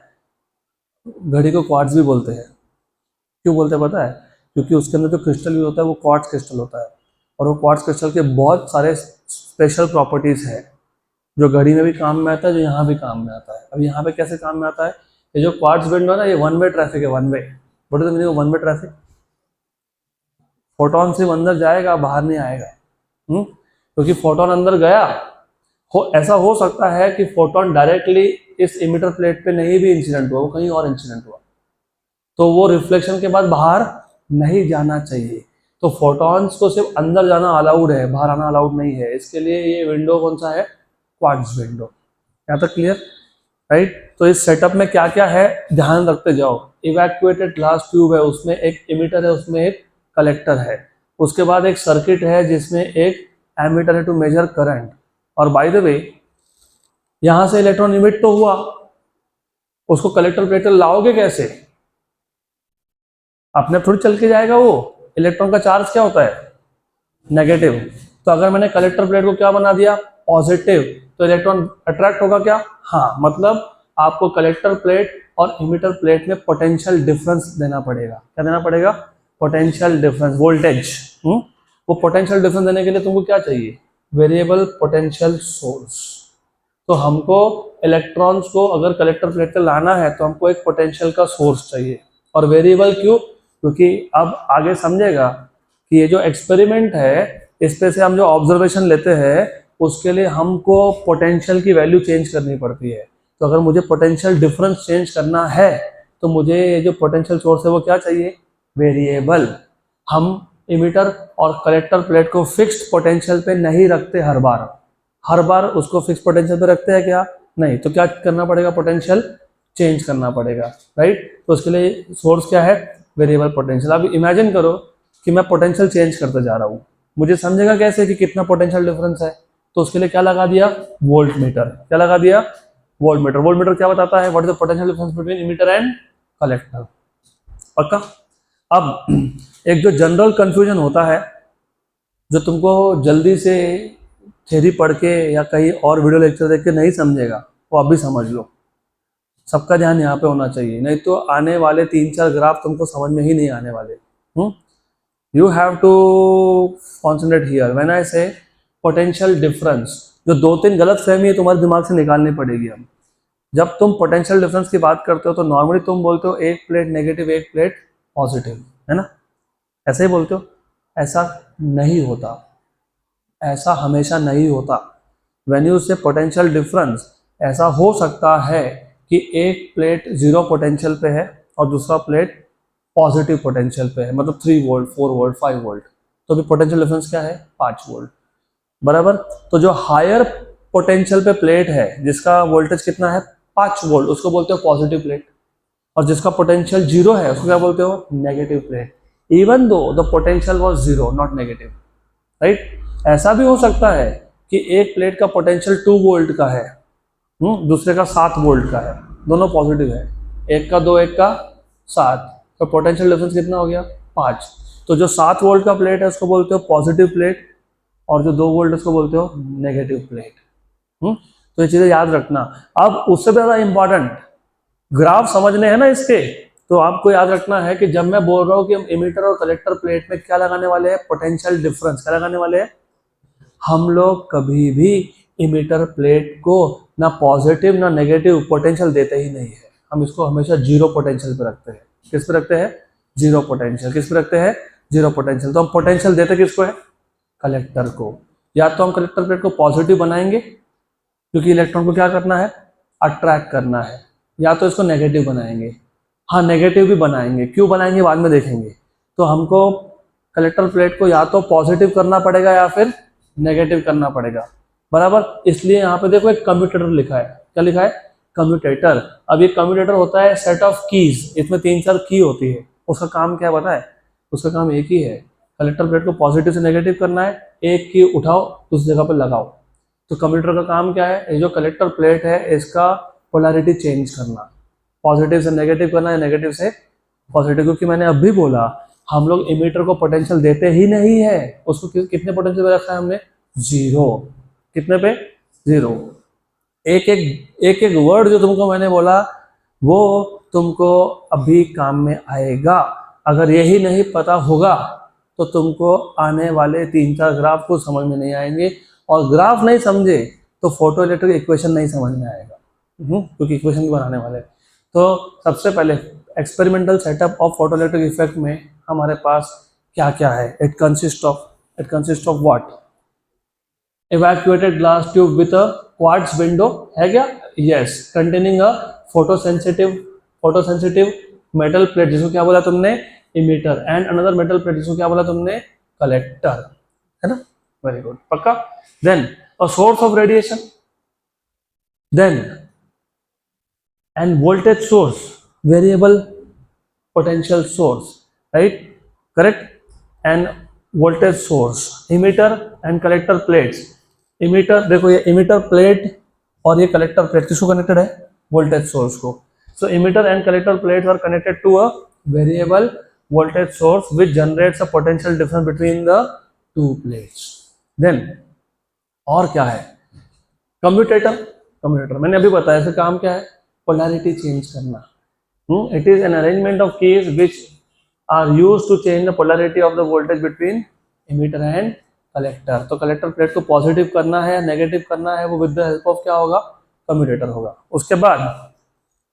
घड़ी को क्वार्ट्ज भी बोलते हैं। क्यों बोलते हैं पता है? क्योंकि उसके अंदर जो क्रिस्टल यूज होता है वो क्वार्ट्ज क्रिस्टल होता है। और वो क्वार्ट्ज क्रिस्टल के बहुत सारे स्पेशल प्रॉपर्टीज़ है जो घड़ी में भी काम में आता है, जो यहाँ भी काम में आता है। अब यहाँ पे कैसे काम में आता है? ये जो क्वार्ट्ज विंडो है ना, ये वन वे ट्रैफिक है। One way, what is the meaning of one way traffic? Photon सिर्फ अंदर जाएगा, बाहर नहीं आएगा। क्योंकि फोटोन अंदर गया, ऐसा हो सकता है कि फोटोन डायरेक्टली इस इमिटर प्लेट पे नहीं भी इंसिडेंट हुआ, वो कहीं और इंसिडेंट हुआ, तो वो रिफ्लेक्शन के बाद बाहर नहीं जाना चाहिए। तो फोटॉन्स को सिर्फ अंदर जाना अलाउड है, बाहर आना अलाउड नहीं है। इसके लिए ये विंडो कौन सा है? Quartz window. यहाँ तक क्लियर, राइट। तो इस सेटअप में क्या क्या है ध्यान रखते जाओ। इवैक्यूएटेड ग्लास ट्यूब है, उसमें एक इमिटर है, उसमें एक कलेक्टर है। उसके बाद एक सर्किट है जिसमें एक एमीटर है टू मेजर करंट। और बाय द वे यहां से इलेक्ट्रॉन इमिट तो हुआ, उसको कलेक्टर प्लेट लाओगे कैसे? अपने थोड़ी चल के जाएगा वो। इलेक्ट्रॉन का चार्ज क्या होता है? नेगेटिव। तो अगर मैंने कलेक्टर प्लेट को क्या बना दिया? पॉजिटिव, तो इलेक्ट्रॉन अट्रैक्ट होगा क्या? हाँ। मतलब आपको कलेक्टर प्लेट और इमिटर प्लेट में पोटेंशियल डिफरेंस देना पड़ेगा। क्या देना पड़ेगा? Potential difference, voltage. वो पोटेंशियल डिफरेंस देने के लिए तुमको क्या चाहिए? Variable potential source. तो हमको इलेक्ट्रॉन्स को अगर कलेक्टर प्लेट पे लाना है तो हमको एक पोटेंशियल का सोर्स चाहिए। और वेरिएबल क्यों? क्योंकि अब आगे समझेगा कि ये जो एक्सपेरिमेंट है, इस पे से हम जो ऑब्जर्वेशन लेते हैं उसके लिए हमको पोटेंशियल की वैल्यू चेंज करनी पड़ती है। तो अगर मुझे पोटेंशियल डिफरेंस चेंज करना है तो मुझे ये जो पोटेंशियल सोर्स है वो क्या चाहिए? वेरिएबल। हम इमीटर और कलेक्टर प्लेट को फिक्स्ड पोटेंशियल पे नहीं रखते हर बार उसको फिक्स पोटेंशियल पे रखते हैं क्या? नहीं। तो क्या करना पड़ेगा? पोटेंशियल चेंज करना पड़ेगा, राइट? तो उसके लिए सोर्स क्या है? Variable potential. अब इमेजिन करो कि मैं पोटेंशियल चेंज करते जा रहा हूँ, मुझे समझेगा कैसे कि कितना पोटेंशियल डिफरेंस है? तो उसके लिए क्या लगा दिया? Volt meter. क्या लगा दिया? Volt meter. वोल्ट मीटर क्या बताता है? What is the potential difference between emitter and collector. पक्का? अब एक जो जनरल कंफ्यूजन होता है, जो तुमको जल्दी से थ्योरी पढ़ के या कहीं और वीडियो लेक्चर देख के नहीं समझेगा, वो अभी समझ लो। सबका ध्यान यहाँ पे होना चाहिए, नहीं तो आने वाले 3-4 ग्राफ तुमको समझ में ही नहीं आने वाले। You have to concentrate here when I say potential difference. जो 2-3 गलत फहमी है तुम्हारे दिमाग से निकालनी पड़ेगी। अब जब तुम पोटेंशियल डिफरेंस की बात करते हो तो नॉर्मली तुम बोलते हो एक प्लेट नेगेटिव एक प्लेट पॉजिटिव, है ना? ऐसे ही बोलते हो। ऐसा नहीं होता, ऐसा हमेशा नहीं होता। व्हेन यू से पोटेंशियल डिफरेंस, ऐसा हो सकता है कि एक प्लेट 0 पोटेंशियल पे है और दूसरा प्लेट पॉजिटिव पोटेंशियल पे है, मतलब 3 वोल्ट 4 वोल्ट 5 वोल्ट, तो भी पोटेंशियल डिफरेंस क्या है? 5 वोल्ट, बराबर। तो जो हायर पोटेंशियल पे प्लेट है जिसका वोल्टेज कितना है? 5 वोल्ट, उसको बोलते हो पॉजिटिव प्लेट। और जिसका पोटेंशियल 0 है उसको क्या बोलते हो? Negative plate. इवन दो the potential was 0 not negative, right? ऐसा भी हो सकता है कि एक प्लेट का पोटेंशियल 2 वोल्ट का है, दूसरे का 7 वोल्ट का है, दोनों पॉजिटिव है। एक का 2 एक का 7, तो पोटेंशियल डिफरेंस कितना हो गया? 5। तो जो 7 वोल्ट का प्लेट है उसको बोलते हो पॉजिटिव प्लेट, और जो 2 वोल्ट उसको बोलते हो नेगेटिव प्लेट। तो ये चीजें याद रखना। अब उससे ज्यादा इंपॉर्टेंट ग्राफ समझने हैं ना इसके, तो आपको याद रखना है कि जब मैं बोल रहा हूँ कि हम इमीटर और कलेक्टर प्लेट में क्या लगाने वाले हैं? Potential difference. क्या लगाने वाले हैं? हम लोग कभी भी इमीटर प्लेट को ना पॉजिटिव ना नेगेटिव पोटेंशियल देते ही नहीं है। हम इसको हमेशा 0 पोटेंशियल पे रखते हैं। किस पे रखते हैं? 0 पोटेंशियल। किस पे रखते हैं? 0 पोटेंशियल। तो हम पोटेंशियल देते किसको है? कलेक्टर को। या तो हम कलेक्टर प्लेट को पॉजिटिव बनाएंगे क्योंकि इलेक्ट्रॉन को क्या करना है? अट्रैक्ट करना है, या तो इसको नेगेटिव बनाएंगे। हाँ, नेगेटिव भी बनाएंगे। क्यों बनाएंगे बाद में देखेंगे। तो हमको कलेक्टर प्लेट को या तो पॉजिटिव करना पड़ेगा या फिर नेगेटिव करना पड़ेगा, बराबर। इसलिए यहाँ पे देखो एक कम्यूटेटर लिखा है। क्या लिखा है? कम्यूटेटर। अब ये कम्यूटेटर होता है सेट ऑफ कीज, इसमें 3-4 की होती है। उसका काम क्या पता है? उसका काम एक ही है, कलेक्टर प्लेट को पॉजिटिव से नेगेटिव करना है। एक की उठाओ उस जगह पर लगाओ। तो कम्यूटेटर का काम क्या है? ये जो कलेक्टर प्लेट है इसका पोलैरिटी चेंज करना, पॉजिटिव से नेगेटिव करना है, नेगेटिव से पॉजिटिव। क्योंकि मैंने अभी बोला हम लोग इमीटर को पोटेंशियल देते ही नहीं है। उसको कितने पोटेंशियल पे रखा है हमने? 0। कितने पे? 0। एक वर्ड जो तुमको मैंने बोला वो तुमको अभी काम में आएगा। अगर यही नहीं पता होगा तो तुमको आने वाले 3-4 ग्राफ को समझ में नहीं आएंगे, और ग्राफ नहीं समझे तो फोटो इलेक्ट्रिक इक्वेशन नहीं समझ में आएगा, क्योंकि इक्वेशन भी बनाने वाले। तो सबसे पहले experimental setup of photo electric effect में हमारे पास क्या क्या है? It consist of what? evacuated glass tube with a quartz window है क्या? yes, containing a photosensitive metal plate, जिसको क्या बोला तुमने? emitter, and another metal plate जिसको क्या बोला तुमने? collector, है ना? very good, पक्का। then a source of radiation, then and voltage source, variable potential source, right? correct, and voltage source, emitter and collector plates। Emitter देखो, ये इमीटर प्लेट और ये कलेक्टर प्लेट किसको कनेक्टेड है? वोल्टेज सोर्स को। So emitter and collector plates are connected to a variable voltage source which generates a potential difference between the two plates. Then और क्या है? कम्यूटेटर मैंने अभी बताया, इसका काम क्या है? पोलैरिटी चेंज करना। It is an arrangement of keys which are used to change the polarity of the voltage between emitter and collector. तो कलेक्टर प्लेट को पॉजिटिव करना है, नेगेटिव करना है, वो विद द हेल्प ऑफ क्या होगा? कम्यूटेटर होगा। उसके बाद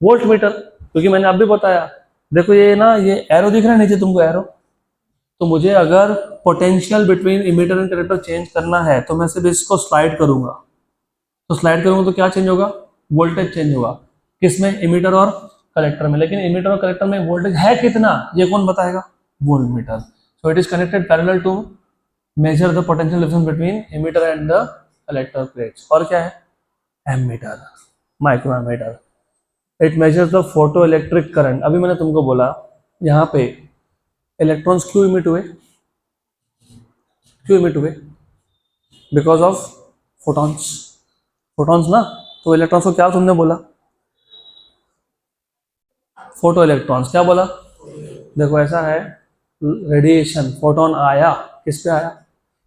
वोल्ट मीटर, क्योंकि मैंने अभी बताया, देखो ये ना, ये एरो दिख रहा है नीचे तुमको, एरो। तो मुझे अगर potential between emitter and collector change करना है तो मैं सिर्फ इसको स्लाइड करूंगा। तो स्लाइड करूंगा तो क्या चेंज होगा? वोल्टेज चेंज होगा। किसमें? इमीटर और कलेक्टर में। लेकिन इमीटर और कलेक्टर में वोल्टेज है कितना, ये कौन बताएगा? Volt meter. So it is connected parallel to measure the potential difference between emitter and the collector plates. और क्या है? Ammeter, micro ammeter. It measures the photo electric current. अभी मैंने तुमको बोला यहाँ पे इलेक्ट्रॉन्स क्यों इमिट हुए? क्यों इमिट हुए? Because of photons. फोटॉन्स ना, तो इलेक्ट्रॉन्स को क्या तुमने बोला? Photo electrons. क्या बोला? देखो ऐसा है, रेडिएशन, फोटोन आया, किस पे आया?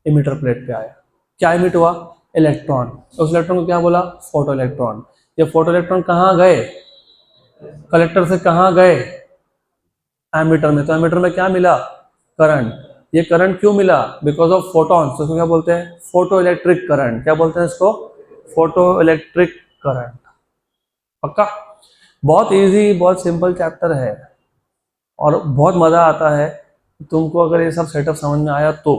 इमिटर प्लेट पे आया. क्या इमिट हुआ? इलेक्ट्रॉन. उस इलेक्ट्रॉन को क्या बोला? Photo electron. ये फोटो इलेक्ट्रॉन कहाँ गए? कलेक्टर से कहाँ गए? एमीटर में. तो एमीटर में क्या मिला? करंट. ये करंट क्यों मिला? Because of photons. तो इसको क्या बोलते हैं? Photo electric current. क्या बोलते हैं इसको? Photo electric current. पक्का? बहुत इजी, बहुत सिंपल चैप्टर है और बहुत मजा आता है तुमको अगर ये सब सेटअप समझ में आया तो.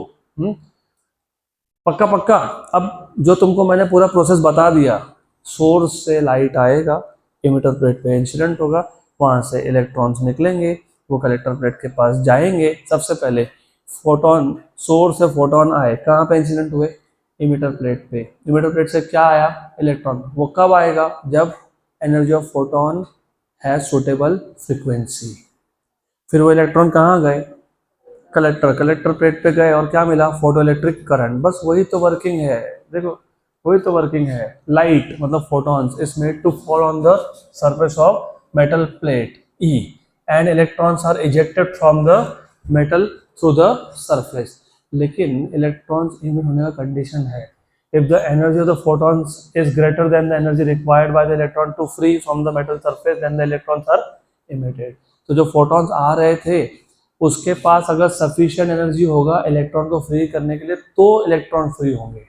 पक्का पक्का. अब जो तुमको मैंने पूरा प्रोसेस बता दिया, सोर्स से लाइट आएगा, इमिटर प्लेट पे इंसिडेंट होगा, वहां से इलेक्ट्रॉन्स निकलेंगे, वो कलेक्टर प्लेट के पास जाएंगे. सबसे पहले फोटोन, सोर्स से फोटोन आए, कहाँ पे इंसिडेंट हुए? इमिटर प्लेट पे. इमिटर प्लेट से क्या आया? इलेक्ट्रॉन. वो कब आएगा? जब एनर्जी ऑफ फोटोन है सुटेबल फ्रीक्वेंसी. फिर वो इलेक्ट्रॉन कहाँ गए? कलेक्टर प्लेट पे गए और क्या मिला? Photo electric current. बस वही तो वर्किंग है. देखो वही तो वर्किंग है. लाइट मतलब photons is made to fall on the surface of metal plate E and electrons are ejected from the metal through the surface. लेकिन इलेक्ट्रॉन्स इमिट होने का कंडीशन है, if the energy of the photons is greater than the energy required by the electron to free from the metal surface, then the electrons are emitted. तो जो photons आ रहे थे उसके पास अगर sufficient energy होगा इलेक्ट्रॉन को free करने के लिए तो इलेक्ट्रॉन फ्री होंगे.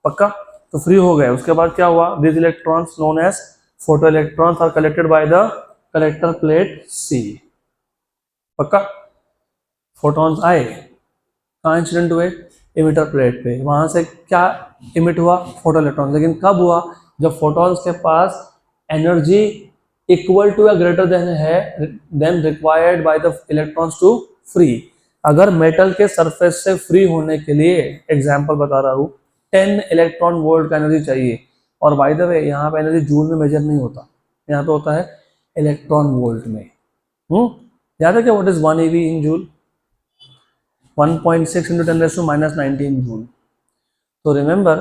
पक्का? तो फ्री हो गए. उसके बाद क्या हुआ? these electrons known as photoelectrons are collected by the collector plate C. पक्का? photons आए, कहाँ इंसिडेंट हुए? इमिटर प्लेट पे. वहां से क्या इमिट हुआ? Photo electron. लेकिन कब हुआ? जब फोटॉन्स के पास एनर्जी इक्वल टू या ग्रेटर देन है than required by the electrons to free. अगर मेटल के सरफेस से फ्री होने के लिए, एग्जांपल बता रहा हूँ, 10 इलेक्ट्रॉन वोल्ट का एनर्जी चाहिए. और बाय द वे यहाँ पे एनर्जी जूल में मेजर नहीं होता, यहाँ पे होता है इलेक्ट्रॉन वोल्ट में. याद है क्या? What is 1 eV in joule? 1.6 into 10⁻⁻19 joule. तो रिमेंबर,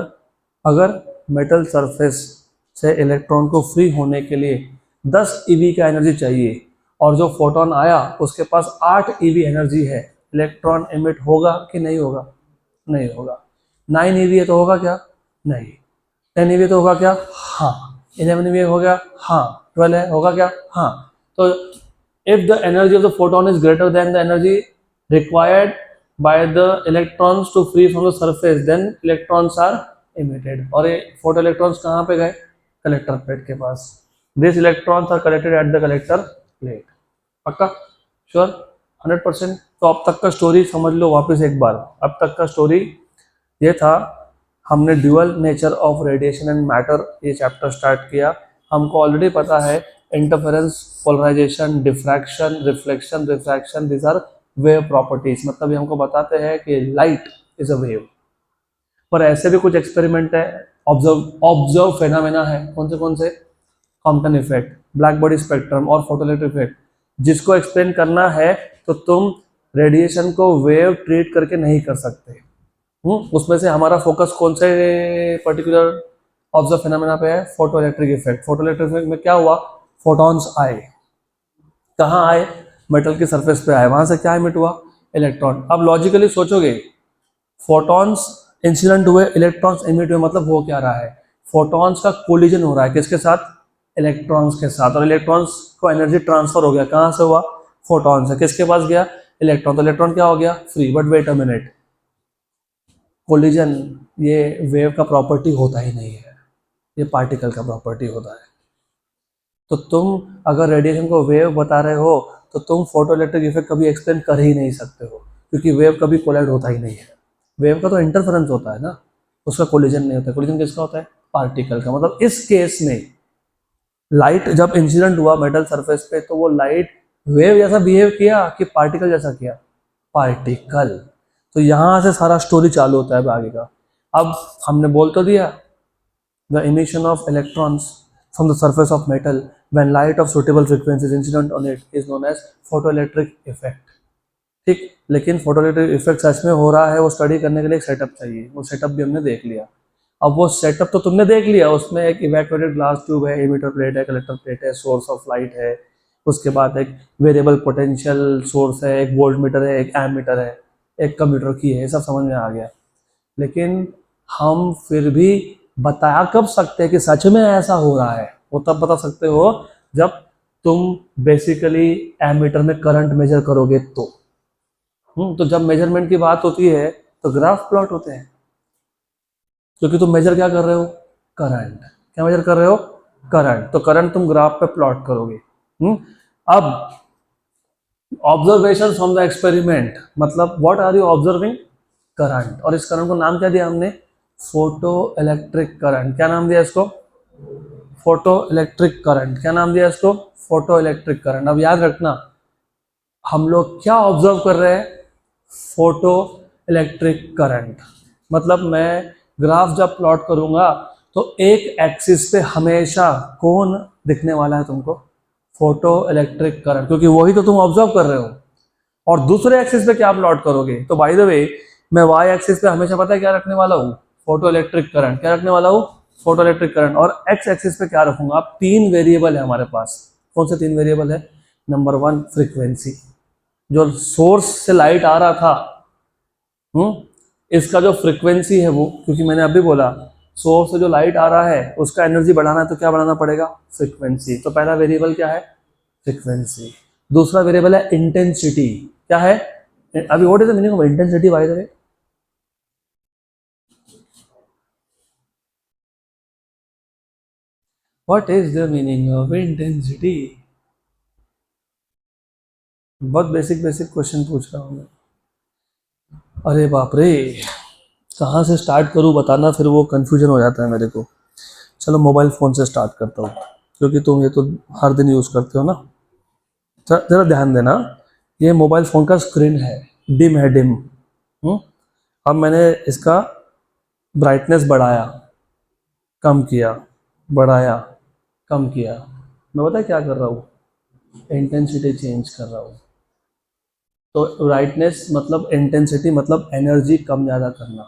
अगर मेटल सरफेस से इलेक्ट्रॉन को फ्री होने के लिए 10 eV का एनर्जी चाहिए और जो फोटोन आया उसके पास 8 eV एनर्जी है, इलेक्ट्रॉन इमिट होगा कि नहीं होगा? नहीं होगा. 9 eV है तो होगा क्या? नहीं. 10 eV तो होगा क्या? हाँ. 11 eV हो गया? हाँ. 12 है, होगा क्या? हाँ. तो if the energy of the photon is greater than the energy required by the electrons to free from the surface, then electrons are emitted. और ये फोटो इलेक्ट्रॉन्स कहाँ पे गए? कलेक्टर प्लेट के पास. These electrons are collected at the collector plate. पक्का? Sure? 100%. तो अब तक का स्टोरी समझ लो वापस एक बार. अब तक का स्टोरी ये था, हमने dual nature of radiation and matter ये चैप्टर स्टार्ट किया. हमको ऑलरेडी पता है interference, polarisation, diffraction, reflection, refraction, this are wave properties. मतलब ये हमको बताते हैं कि लाइट इज अ वेव. पर ऐसे भी कुछ एक्सपेरिमेंट है, ऑब्जर्व फेनामेना है. कौन से? Compton effect, black body spectrum और फोटोइलेक्ट्रिक इफेक्ट. जिसको एक्सप्लेन करना है तो तुम रेडिएशन को वेव ट्रीट करके नहीं कर सकते. उसमें से हमारा फोकस कौन से पर्टिकुलर ऑब्जर्व फेनामेना पे है? Photo electric effect. Photo electric effect में क्या हुआ? फोटॉन्स आए. कहाँ आए? मेटल के सरफेस पे आए. वहां से क्या इमिट हुआ? इलेक्ट्रॉन. अब लॉजिकली सोचोगे, फोटॉन्स इंसिडेंट हुए, इलेक्ट्रॉन्स इमिट हुए, मतलब हो क्या रहा है? फोटॉन्स का कोलिजन हो रहा है. किसके साथ? इलेक्ट्रॉन्स के साथ. और इलेक्ट्रॉन्स को एनर्जी ट्रांसफर हो गया. कहाँ से हुआ? फोटॉन से. किसके पास गया? इलेक्ट्रॉन. तो इलेक्ट्रॉन क्या हो गया? Free. But wait a minute, collision ये वेव का प्रॉपर्टी होता ही नहीं है, ये पार्टिकल का प्रॉपर्टी होता है. तो तुम अगर रेडिएशन को वेव बता रहे हो तो तुम फोटो इलेक्ट्रिक इफेक्ट कभी एक्सप्लेन कर ही नहीं सकते हो, क्योंकि वेव कभी कोलाइड होता ही नहीं है. वेव का तो इंटरफेरेंस होता है ना, उसका कोलिजन नहीं होता. कोलिजन किसका होता है? पार्टिकल का. मतलब इस केस में लाइट जब इंसिडेंट हुआ मेटल सरफेस पे तो वो लाइट वेव जैसा बिहेव किया कि पार्टिकल जैसा किया? पार्टिकल। तो यहाँ से सारा स्टोरी चालू होता है आगे का। अब हमने बोल तो दिया, the emission of electrons from the surface of metal when light of suitable frequency is incident on it is known as photoelectric effect। ठीक, लेकिन फोटोइलेक्ट्रिक इफेक्ट सच में हो रहा है, वो स्टडी करने के लिए एक सेटअप चाहिए। वो सेटअप भी हमने देख लिया। अब वो सेटअप तो तुमने देख लिया, उसमें एक इवैक्यूएटेड ग्लास ट्यूब है, एमिटर प्लेट है, कलेक्टर प्लेट है, सोर्स ऑफ लाइट है, उसके बाद एक वेरिएबल पोटेंशियल सोर्स है, एक वोल्ट मीटर है, एक एम मीटर है, एक कम्यूटर की है, ये सब समझ में आ गया। लेकिन हम फिर भी बता कब सकते हैं कि सच में ऐसा हो रहा है? वो तब बता सकते हो जब तुम बेसिकली एमीटर में करंट मेजर करोगे तो जब मेजरमेंट की बात होती है तो ग्राफ प्लॉट होते हैं, क्योंकि तुम मेजर क्या कर रहे हो? करंट। क्या मेजर कर रहे हो? करंट। तो करंट तुम ग्राफ पे प्लॉट करोगे। अब ऑब्जर्वेशन फ्रॉम द एक्सपेरिमेंट, मतलब what are you observing? Current. और इस करंट को नाम क्या दिया हमने? Photo electric current. क्या नाम दिया इसको? Photo electric current. क्या नाम दिया इसको? Photo electric current. अब याद रखना, हम लोग क्या ऑब्जर्व कर रहे हैं? Photo electric current. मतलब मैं ग्राफ जब प्लॉट करूंगा तो एक एक्सिस पे हमेशा कौन दिखने वाला है तुमको? फोटो इलेक्ट्रिक करंट, क्योंकि वही तो तुम ऑब्जर्व कर रहे हो। और दूसरे एक्सिस पे क्या प्लॉट करोगे? तो बाय द वे, मैं वाई एक्सिस पे हमेशा पता है क्या रखने वाला हूँ? Photo electric current. क्या रखने वाला हूँ? Photo electric current. और एक्स एक्सिस पे क्या रखूंगा? अब तीन वेरिएबल है हमारे पास। कौन से तीन वेरिएबल है? Number one, frequency. जो सोर्स से लाइट आ रहा था, इसका जो फ्रीक्वेंसी है वो, क्योंकि मैंने अभी बोला सोर्स से जो लाइट आ रहा है उसका एनर्जी बढ़ाना है, तो क्या बढ़ाना पड़ेगा? फ्रीक्वेंसी। तो पहला वेरिएबल क्या है? फ्रीक्वेंसी। दूसरा वेरिएबल है इंटेंसिटी। क्या है? अभी what is the meaning of intensity by the way? What is the meaning of intensity? बहुत बेसिक बेसिक क्वेश्चन पूछ रहा हूँ मैं। अरे बाप रे, कहाँ से स्टार्ट करूँ बताना, फिर वो कंफ्यूजन हो जाता है मेरे को। चलो मोबाइल फ़ोन से स्टार्ट करता हूँ, क्योंकि तुम ये तो हर दिन यूज़ करते हो ना। ज़रा ध्यान देना, ये मोबाइल फ़ोन का स्क्रीन है, डिम है, डिम। अब मैंने इसका ब्राइटनेस बढ़ाया, कम किया, बढ़ाया, कम किया। मैं पता है क्या कर रहा हूँ? इंटेंसिटी चेंज कर रहा हूँ। तो ब्राइटनेस मतलब इंटेंसिटी मतलब एनर्जी कम ज़्यादा करना।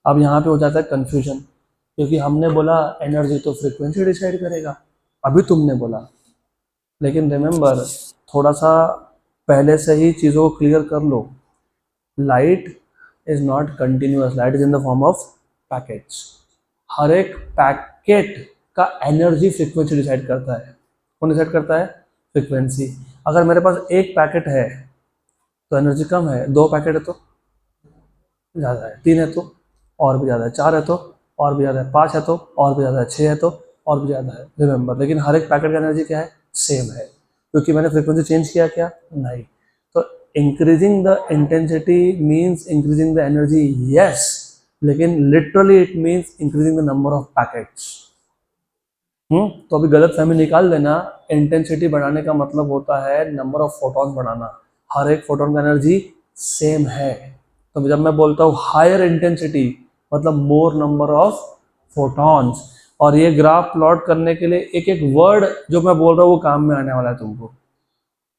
अब यहाँ पे हो जाता है कन्फ्यूजन, क्योंकि हमने बोला एनर्जी तो फ्रीक्वेंसी डिसाइड करेगा, अभी तुमने बोला। लेकिन रिमेंबर, थोड़ा सा पहले से ही चीज़ों को क्लियर कर लो। Light is not continuous, light is in the form of packets. हर एक पैकेट का एनर्जी फ्रीक्वेंसी डिसाइड करता है। कौन डिसाइड करता है? फ्रीक्वेंसी। अगर मेरे पास एक पैकेट है तो एनर्जी कम है, दो पैकेट है तो ज़्यादा है, तीन है तो और भी ज़्यादा है, चार है तो और भी ज़्यादा है, पाँच है तो और भी ज़्यादा है, छः है तो और भी ज़्यादा है। रिमेंबर, लेकिन हर एक पैकेट का एनर्जी क्या है? सेम है, क्योंकि मैंने फ्रीक्वेंसी चेंज किया क्या? नहीं। तो increasing the intensity means increasing the energy, yes, लेकिन literally it means increasing the number of packets. तो अभी गलत फहमी निकाल लेना, इंटेंसिटी बढ़ाने का मतलब होता है नंबर ऑफ फोटॉन बढ़ाना। हर एक फोटॉन का एनर्जी सेम है। तो जब मैं बोलता हूँ हायर इंटेंसिटी मतलब मोर नंबर ऑफ फोटॉन्स। और ये ग्राफ प्लॉट करने के लिए एक एक वर्ड जो मैं बोल रहा हूँ वो काम में आने वाला है तुमको।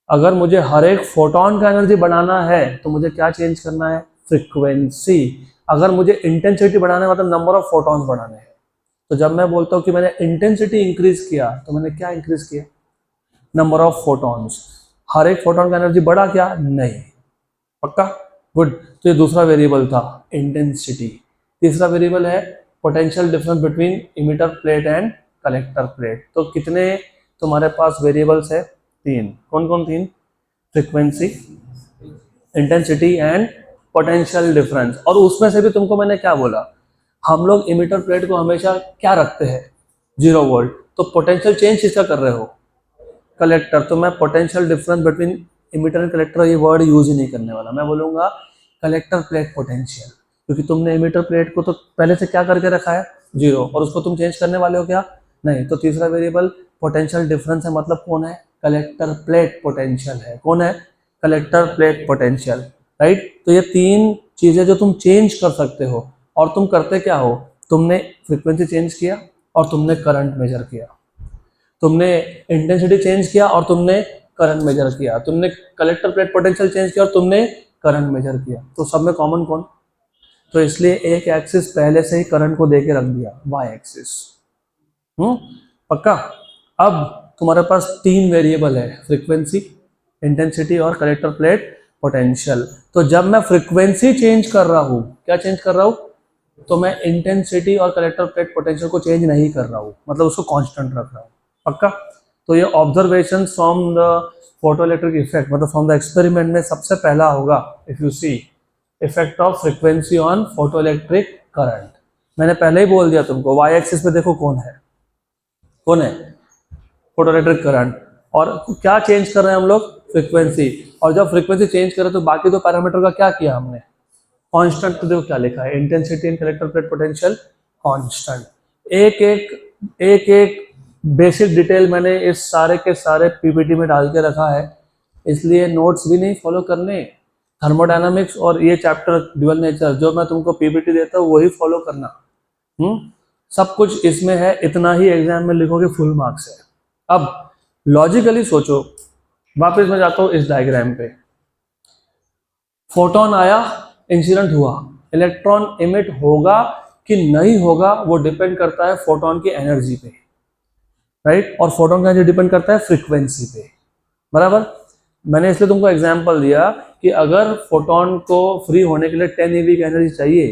अगर मुझे हर एक फोटॉन का एनर्जी बढ़ाना है तो मुझे क्या चेंज करना है? फ्रीक्वेंसी। अगर मुझे इंटेंसिटी बढ़ाना है मतलब नंबर ऑफ फोटॉन्स बढ़ाने हैं। तो जब मैं बोलता हूँ कि मैंने इंटेंसिटी इंक्रीज किया तो मैंने क्या इंक्रीज किया? Number of photons. हर एक फोटॉन का एनर्जी बढ़ा क्या? नहीं। पक्का? गुड। तो ये दूसरा वेरिएबल था, इंटेंसिटी। तीसरा वेरिएबल है potential difference between emitter plate and collector plate. तो कितने तुम्हारे पास वेरिएबल्स है? तीन। कौन कौन तीन? Frequency, intensity and potential difference. और उसमें से भी तुमको मैंने क्या बोला? हम लोग इमिटर प्लेट को हमेशा क्या रखते हैं? 0 वोल्ट। तो पोटेंशियल चेंज किसका कर रहे हो? कलेक्टर। तो मैं potential difference between emitter and collector ये वर्ड यूज ही नहीं करने वाला, मैं बोलूँगा कलेक्टर प्लेट पोटेंशियल, क्योंकि तुमने इमिटर प्लेट को तो पहले से क्या करके रखा है? 0, और उसको तुम चेंज करने वाले हो क्या? नहीं। तो तीसरा वेरिएबल पोटेंशियल डिफरेंस है, मतलब कौन है? कलेक्टर प्लेट पोटेंशियल है। कौन है? Collector plate potential, right. तो ये तीन चीजें जो तुम चेंज कर सकते हो, और तुम करते क्या हो, तुमने फ्रीक्वेंसी चेंज किया और तुमने करंट मेजर किया, तुमने इंटेंसिटी चेंज किया और तुमने करंट मेजर किया, तुमने कलेक्टर प्लेट पोटेंशियल चेंज किया और तुमने करंट मेजर किया। तो सब में कॉमन कौन? तो इसलिए एक एक्सिस पहले से ही करंट को देके रख दिया, वाई एक्सिस। पक्का। अब तुम्हारे पास तीन वेरिएबल है, फ्रीक्वेंसी, इंटेंसिटी और कलेक्टर प्लेट पोटेंशियल। तो जब मैं फ्रीक्वेंसी चेंज कर रहा हूँ, क्या चेंज कर रहा हूँ, तो मैं इंटेंसिटी और कलेक्टर प्लेट पोटेंशियल को चेंज नहीं कर रहा हूँ, मतलब उसको कांस्टेंट रख रहा हूँ। पक्का। तो ये observation from the photoelectric effect, मतलब फ्रॉम द एक्सपेरिमेंट में सबसे पहला होगा, if you see effect of frequency on photoelectric current. मैंने पहले ही बोल दिया तुमको, वाई एक्सिस पे देखो कौन है, कौन है, फोटोइलेक्ट्रिक करंट। और क्या चेंज कर रहे हैं हम लोग, फ्रीक्वेंसी। और जब फ्रीक्वेंसी चेंज करें तो बाकी दो पैरामीटर का क्या किया हमने, कांस्टेंट। तो देखो क्या लिखा है, intensity and collector plate potential constant. एक एक बेसिक डिटेल मैंने इस सारे के सारे पीपीटी में डाल के रखा है, इसलिए नोट्स भी नहीं फॉलो करने। थर्मोडायनामिक्स और ये चैप्टर ड्यूअल नेचर जो मैं तुमको पीपीटी देता हूँ वही फॉलो करना। सब कुछ इसमें है, इतना ही एग्जाम में लिखोगे फुल मार्क्स है। अब लॉजिकली सोचो, वापस मैं जाता हूँ इस डायग्राम पे, फोटोन आया, इंसिडेंट हुआ, इलेक्ट्रॉन इमिट होगा कि नहीं होगा वो डिपेंड करता है फोटोन की एनर्जी पे, राइट। और फोटोन का एनर्जी डिपेंड करता है फ्रीक्वेंसी पे, बराबर। मैंने इसलिए तुमको एग्जांपल दिया कि अगर फोटोन को फ्री होने के लिए 10 eV की एनर्जी चाहिए,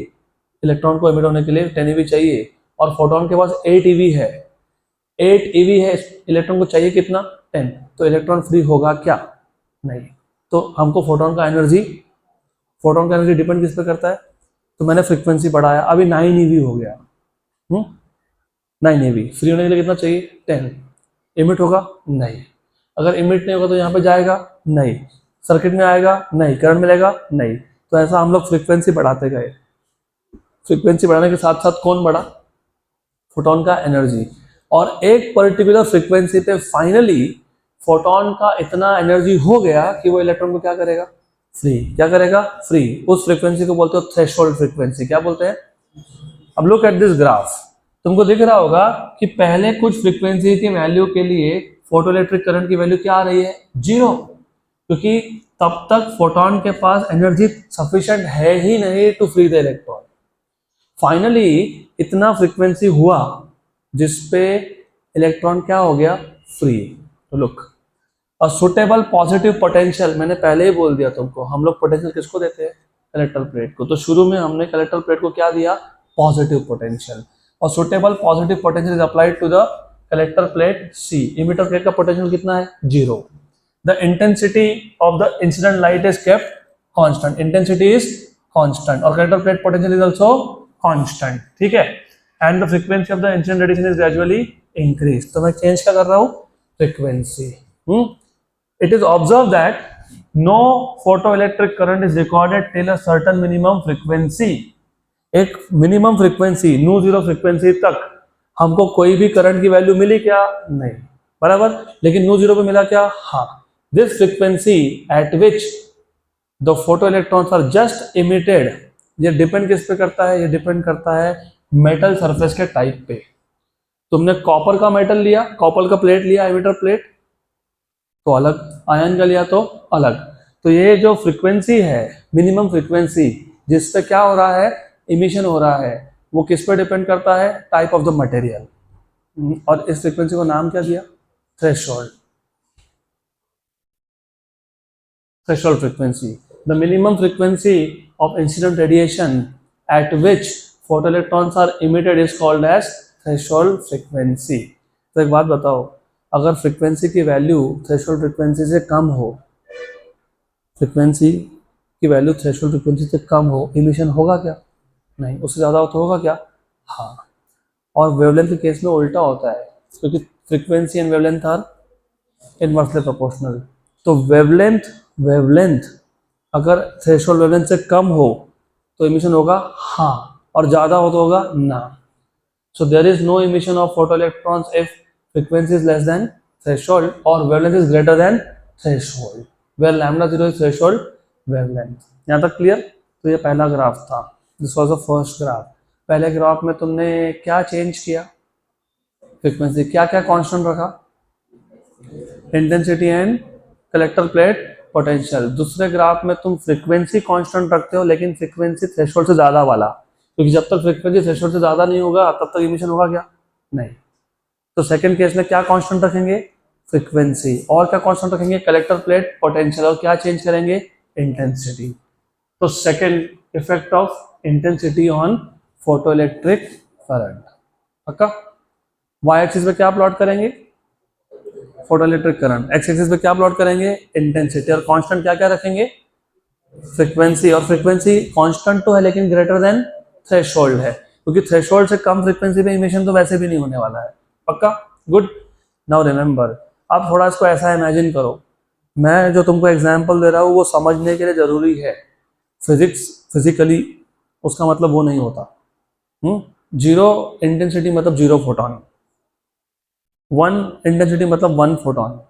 इलेक्ट्रॉन को इमिट होने के लिए 10 eV चाहिए, और फोटोन के पास 8 eV है, 8 eV है, इलेक्ट्रॉन को चाहिए कितना, 10, तो इलेक्ट्रॉन फ्री होगा क्या, नहीं। तो हमको फोटोन का एनर्जी डिपेंड किस पे करता है, तो मैंने फ्रीक्वेंसी बढ़ाया, अभी 9 eV हो गया। 9 eV फ्री होने के लिए कितना चाहिए, 10। इमिट होगा, नहीं। अगर इमिट नहीं होगा तो यहाँ पे जाएगा, नहीं। सर्किट में आएगा, नहीं। करंट मिलेगा, नहीं। तो ऐसा हम लोग फ्रीक्वेंसी बढ़ाते गए। फ्रीक्वेंसी बढ़ाने के साथ साथ कौन बढ़ा, फोटोन का एनर्जी। और एक पर्टिकुलर फ्रीक्वेंसी पे फाइनली फोटोन का इतना एनर्जी हो गया कि वो इलेक्ट्रॉन को क्या करेगा, फ्री। क्या करेगा, फ्री। उस फ्रीक्वेंसी को बोलते हो थ्रेशोल्ड फ्रीक्वेंसी। क्या बोलते हैं? अब लुक एट दिस ग्राफ, तुमको दिख रहा होगा कि पहले कुछ फ्रीक्वेंसी की वैल्यू के लिए फोटोइलेक्ट्रिक करंट की वैल्यू क्या आ रही है, 0, क्योंकि तब तक फोटोन के पास एनर्जी सफिशिएंट है ही नहीं to free the electron. Finally इतना फ्रीक्वेंसी हुआ जिसपे इलेक्ट्रॉन क्या हो गया, फ्री। तो look, a suitable positive potential, मैंने पहले ही बोल दिया तुमको, हम लोग पोटेंशियल किसको देते हैं, कलेक्टर प्लेट को। तो शुरू में हमने कलेक्टर प्लेट को क्या दिया, पॉजिटिव पोटेंशियल। और suitable positive potential is applied to the collector plate C. Emitter plate का पोटेंशियल कितना है, 0। The intensity of the incident light is kept constant, intensity is constant, और collector plate potential is also constant, ठीक है। And the frequency of the incident radiation is gradually increase. तो मैं change क्या कर रहा हूँ, frequency. It is observed that no photoelectric current is recorded till a certain minimum frequency. एक minimum frequency, no zero frequency तक हमको कोई भी करंट की वैल्यू मिली क्या, नहीं, बराबर। लेकिन नो जीरो पे मिला क्या, हाँ। This frequency at which the photo electrons are just emitted, ये डिपेंड किस पे करता है, ये डिपेंड करता है मेटल सरफेस के टाइप पे। तुमने कॉपर का मेटल लिया, कॉपर का प्लेट लिया, एमिटर प्लेट, तो अलग, आयन का लिया तो अलग। तो ये जो फ्रीक्वेंसी है, मिनिमम फ्रीक्वेंसी, जिस पे क्या हो रहा है, इमिशन हो रहा है, वो किस पे डिपेंड करता है, टाइप ऑफ द मटेरियल। और इस फ्रीक्वेंसी को नाम क्या दिया, threshold. Threshold frequency, the minimum frequency of incident radiation at which photoelectrons are emitted is called as threshold frequency. तो एक बात बताओ, अगर फ्रीक्वेंसी की वैल्यू थ्रेशोल्ड फ्रीक्वेंसी से कम हो, फ्रीक्वेंसी की वैल्यू थ्रेशोल्ड फ्रीक्वेंसी से कम हो, इमिशन होगा क्या, नहीं। उससे ज़्यादा हो तो होगा क्या, हाँ। और वेवलेंथ के केस में उल्टा होता है, क्योंकि frequency and wavelength are inversely proportional. तो वेवलेंथ अगर थ्रेशोल्ड वेवलेंथ से कम हो तो इमिशन होगा, हाँ, और ज़्यादा हो तो होगा ना। So there is no emission of photoelectrons if frequency is less than threshold or wavelength is greater than threshold, where lambda 0 is threshold wavelength. यहाँ तक क्लियर? तो ये पहला ग्राफ था, this was the first graph. पहले graph में तुमने क्या चेंज किया? फ्रीक्वेंसी। क्या क्या कांस्टेंट रखा? Intensity and collector plate potential. दूसरे ग्राफ में तुम फ्रीक्वेंसी कांस्टेंट रखते हो, लेकिन फ्रीक्वेंसी थ्रेशोल्ड से ज्यादा वाला, क्योंकि जब तक फ्रीक्वेंसी थ्रेशोल्ड से ज्यादा नहीं होगा तब तक इमिशन होगा क्या? नहीं। तो सेकंड केस में क्या कांस्टेंट रखेंगे? फ्रीक्वेंसी। और क्या कांस्टेंट रखेंगे? Collector plate potential. और क्या चेंज करेंगे? इंटेंसिटी। तो second effect of intensity on photoelectric current. पक्का? वाई एक्सिस पे क्या प्लॉट करेंगे? Photoelectric current. एक्स एक्सिस पे क्या प्लॉट करेंगे? इंटेंसिटी। और कांस्टेंट क्या क्या रखेंगे? फ्रीक्वेंसी। और फ्रीक्वेंसी कांस्टेंट तो है लेकिन ग्रेटर देन थ्रेशोल्ड है, क्योंकि थ्रेशोल्ड से कम फ्रीक्वेंसी पे इमिशन तो वैसे भी नहीं होने वाला है। पक्का? गुड। नाउ रिमेंबर, आप थोड़ा इसको ऐसा इमेजिन करो, मैं जो तुमको एग्जांपल दे रहा हूँ वो समझने के लिए जरूरी है। फिजिक्स फिजिकली उसका मतलब वो नहीं होता। जीरो इंटेंसिटी मतलब जीरो फोटोन, वन इंटेंसिटी मतलब वन फोटोन,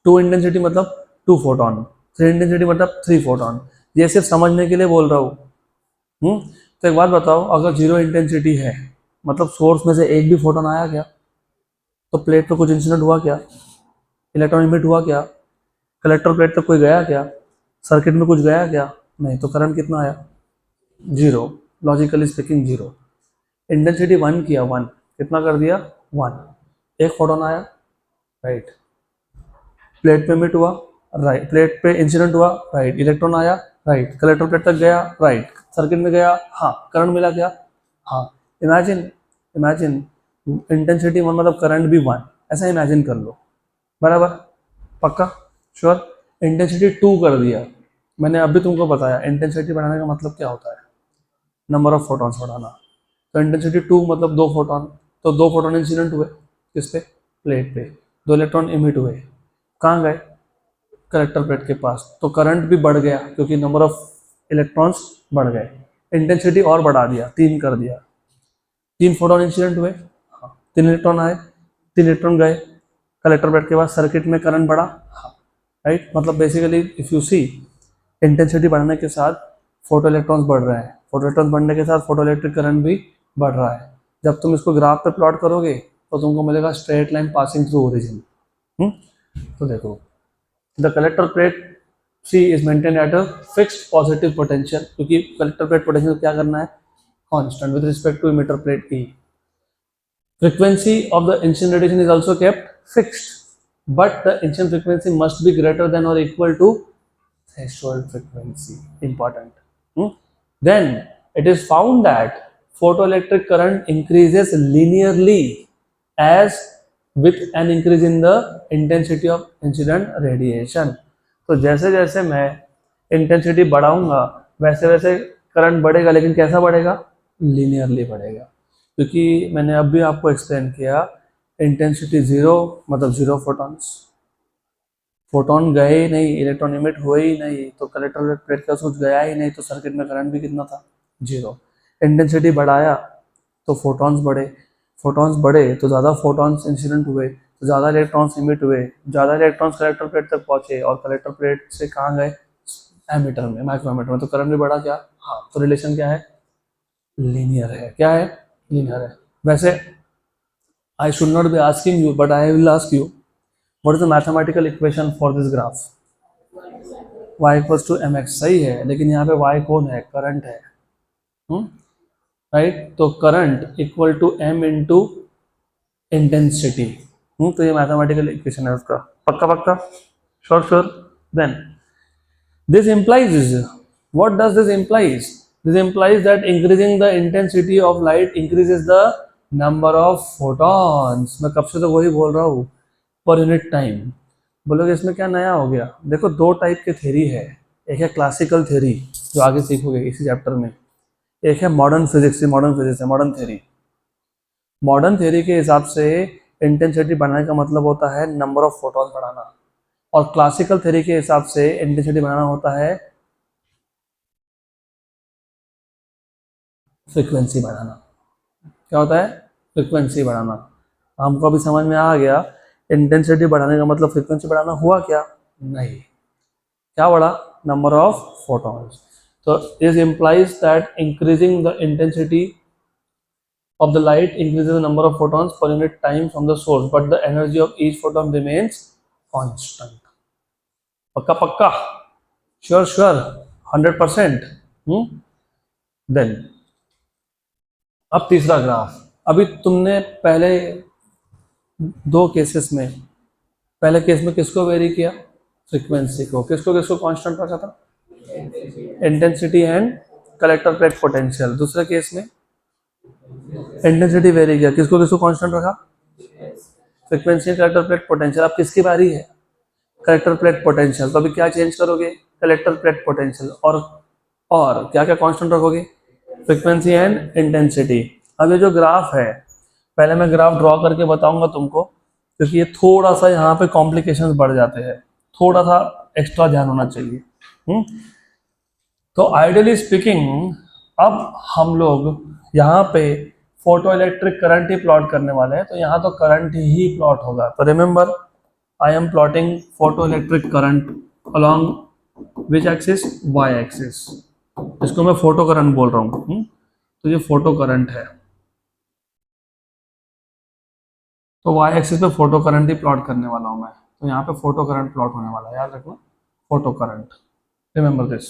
टू इंटेंसिटी मतलब टू फोटोन, थ्री इंटेंसिटी मतलब थ्री फोटोन। ये सिर्फ समझने के लिए बोल रहा हूँ। तो एक बात बताओ, अगर जीरो इंटेंसिटी है मतलब सोर्स में से एक भी फोटोन आया क्या? तो प्लेट पे कुछ इंसिडेंट हुआ क्या? इलेक्ट्रॉन इमिट हुआ क्या? कलेक्टर प्लेट तक कोई गया क्या? सर्किट में कुछ गया क्या? नहीं। तो करंट कितना आया? Zero. Logically speaking zero. Intensity one किया, वन कितना कर दिया? वन। एक फोटोन आया, राइट। प्लेट पे इमिट हुआ, राइट। प्लेट पे इंसिडेंट हुआ, राइट। इलेक्ट्रॉन आया, राइट। कलेक्टर प्लेट तक गया, राइट। सर्किट में गया, हाँ। करंट मिला क्या? हाँ। इमेजिन इमेजिन इंटेंसिटी वन मतलब करंट भी वन, ऐसा इमेजिन कर लो। बराबर? पक्का? श्योर? इंटेंसिटी टू कर दिया, मैंने अभी तुमको बताया इंटेंसिटी बढ़ाने का मतलब क्या होता है? नंबर ऑफ फोटॉन्स बढ़ाना। तो इंटेंसिटी टू मतलब दो फोटॉन, तो दो फोटॉन इंसिडेंट हुए किस पे? प्लेट पे। दो इलेक्ट्रॉन इमिट हुए, कहाँ गए? कलेक्टर प्लेट के पास। तो करंट भी बढ़ गया क्योंकि नंबर ऑफ इलेक्ट्रॉन्स बढ़ गए। इंटेंसिटी और बढ़ा दिया, तीन कर दिया। तीन फोटॉन इंसिडेंट हुए, हाँ। तीन इलेक्ट्रॉन आए, तीन इलेक्ट्रॉन गए कलेक्टर प्लेट के पास। सर्किट में करंट बढ़ा, हाँ, राइट। मतलब basically if you see, intensity बढ़ने के साथ फोटो इलेक्ट्रॉन्स बढ़ रहे हैं, फोटो इलेक्ट्रॉन्स बढ़ने के साथ फोटो इलेक्ट्रिक करंट भी बढ़ रहा है। जब तुम इसको ग्राफ पे प्लॉट करोगे तो तुमको मिलेगा straight line passing through origin. तो देखो, the collector plate C is maintained at a fixed positive potential, क्योंकि कलेक्टर प्लेट पोटेंशियल क्या करना है? Constant with respect to emitter plate E. Frequency of the incident radiation is also kept fixed, but the incident frequency must be greater than or equal to threshold frequency. Important. Then it is found that photoelectric current increases linearly as with an increase in the intensity of incident radiation. तो जैसे जैसे मैं intensity बढ़ाऊंगा वैसे वैसे current बढ़ेगा, लेकिन कैसा बढ़ेगा? लीनियरली बढ़ेगा, क्योंकि मैंने अभी आपको एक्सप्लेन किया इंटेंसिटी जीरो मतलब जीरो फोटॉन्स, फोटॉन गए ही नहीं, इलेक्ट्रॉन इमिट हुए ही नहीं, तो कलेक्टर प्लेट का कुछ गया ही नहीं, तो सर्किट में करंट भी कितना था? जीरो। इंटेंसिटी बढ़ाया तो फोटॉन्स बढ़े, फोटॉन्स बढ़े तो ज़्यादा फोटॉन्स इंसिडेंट हुए, तो ज़्यादा इलेक्ट्रॉन्स इमिट हुए, ज़्यादा इलेक्ट्रॉन्स कलेक्टर प्लेट तक पहुंचे, और कलेक्टर प्लेट से कहाँ गए? एमीटर में, माइक्रोमीटर में। तो करंट भी बढ़ा क्या? हाँ। तो रिलेशन क्या है? लीनियर है। क्या है? लीनियर है। वैसे I should not be asking you, but I will ask you, what is the mathematical equation for this graph? Y equals to mx। सही है, लेकिन यहाँ पे y कौन है? करंट है, राइट। तो current equal to m into intensity. तो ये मैथमेटिकल इक्वेशन है उसका। पक्का पक्का? Sure sure. Then this implies, what does this implies? This implies that increasing the intensity of light increases the number of photons। मैं कब से तो वही बोल रहा हूँ, पर यूनिट टाइम। बोलोगे इसमें क्या नया हो गया? देखो, दो टाइप की थ्योरी है, एक है क्लासिकल थ्योरी जो आगे सीखोगे इसी चैप्टर में, एक है मॉडर्न फिजिक्स। मॉडर्न फिजिक्स है मॉडर्न थ्योरी। मॉडर्न थ्योरी के हिसाब से इंटेंसिटी बढ़ाने का मतलब होता है नंबर ऑफ फोटॉन बढ़ाना, और क्लासिकल थ्योरी के हिसाब से इंटेंसिटी बढ़ाना होता है फ्रीक्वेंसी बढ़ाना। क्या होता है? फ्रीक्वेंसी बढ़ाना। हमको अभी समझ में आ गया इंटेंसिटी बढ़ाने का मतलब फ्रीक्वेंसी बढ़ाना। हुआ क्या? नहीं। क्या बढ़ा? Number of photons. तो this implies that increasing the intensity of the light increases the number of photons per unit time from the source, but the energy of each photon remains constant. पक्का पक्का, sure sure, 100%. Then अब तीसरा graph. अभी तुमने पहले दो cases में, पहले केस में किसको वेरी किया? फ्रीक्वेंसी को. किसको किसको कांस्टेंट रखा था? Intensity and collector plate potential. दूसरे केस में इंटेंसिटी वेरी किया, किसको किसको कांस्टेंट रखा? Frequency, collector plate potential. अब किसकी बारी है? Collector plate potential. तो अभी क्या चेंज करोगे? Collector plate potential. और क्या क्या कांस्टेंट रखोगे? Frequency and intensity. अब ये जो ग्राफ है, पहले मैं ग्राफ ड्रॉ करके बताऊंगा तुमको, क्योंकि ये थोड़ा सा यहाँ पे कॉम्प्लिकेशंस बढ़ जाते हैं, थोड़ा सा एक्स्ट्रा ध्यान होना चाहिए. तो आइडियली स्पीकिंग अब हम लोग यहाँ पे फोटो इलेक्ट्रिक करंट ही प्लॉट करने वाले हैं, तो यहाँ तो करंट ही प्लॉट होगा. तो remember, I am plotting photo electric current along which axis? Y axis. इसको मैं फोटो करंट बोल रहा हूँ. तो ये फोटो करंट है, तो वाई एक्सिस पे फोटो करंट ही प्लॉट करने वाला हूँ मैं. तो यहाँ पे फोटो करंट प्लॉट होने वाला है, याद रखना, फोटो करंट. Remember this.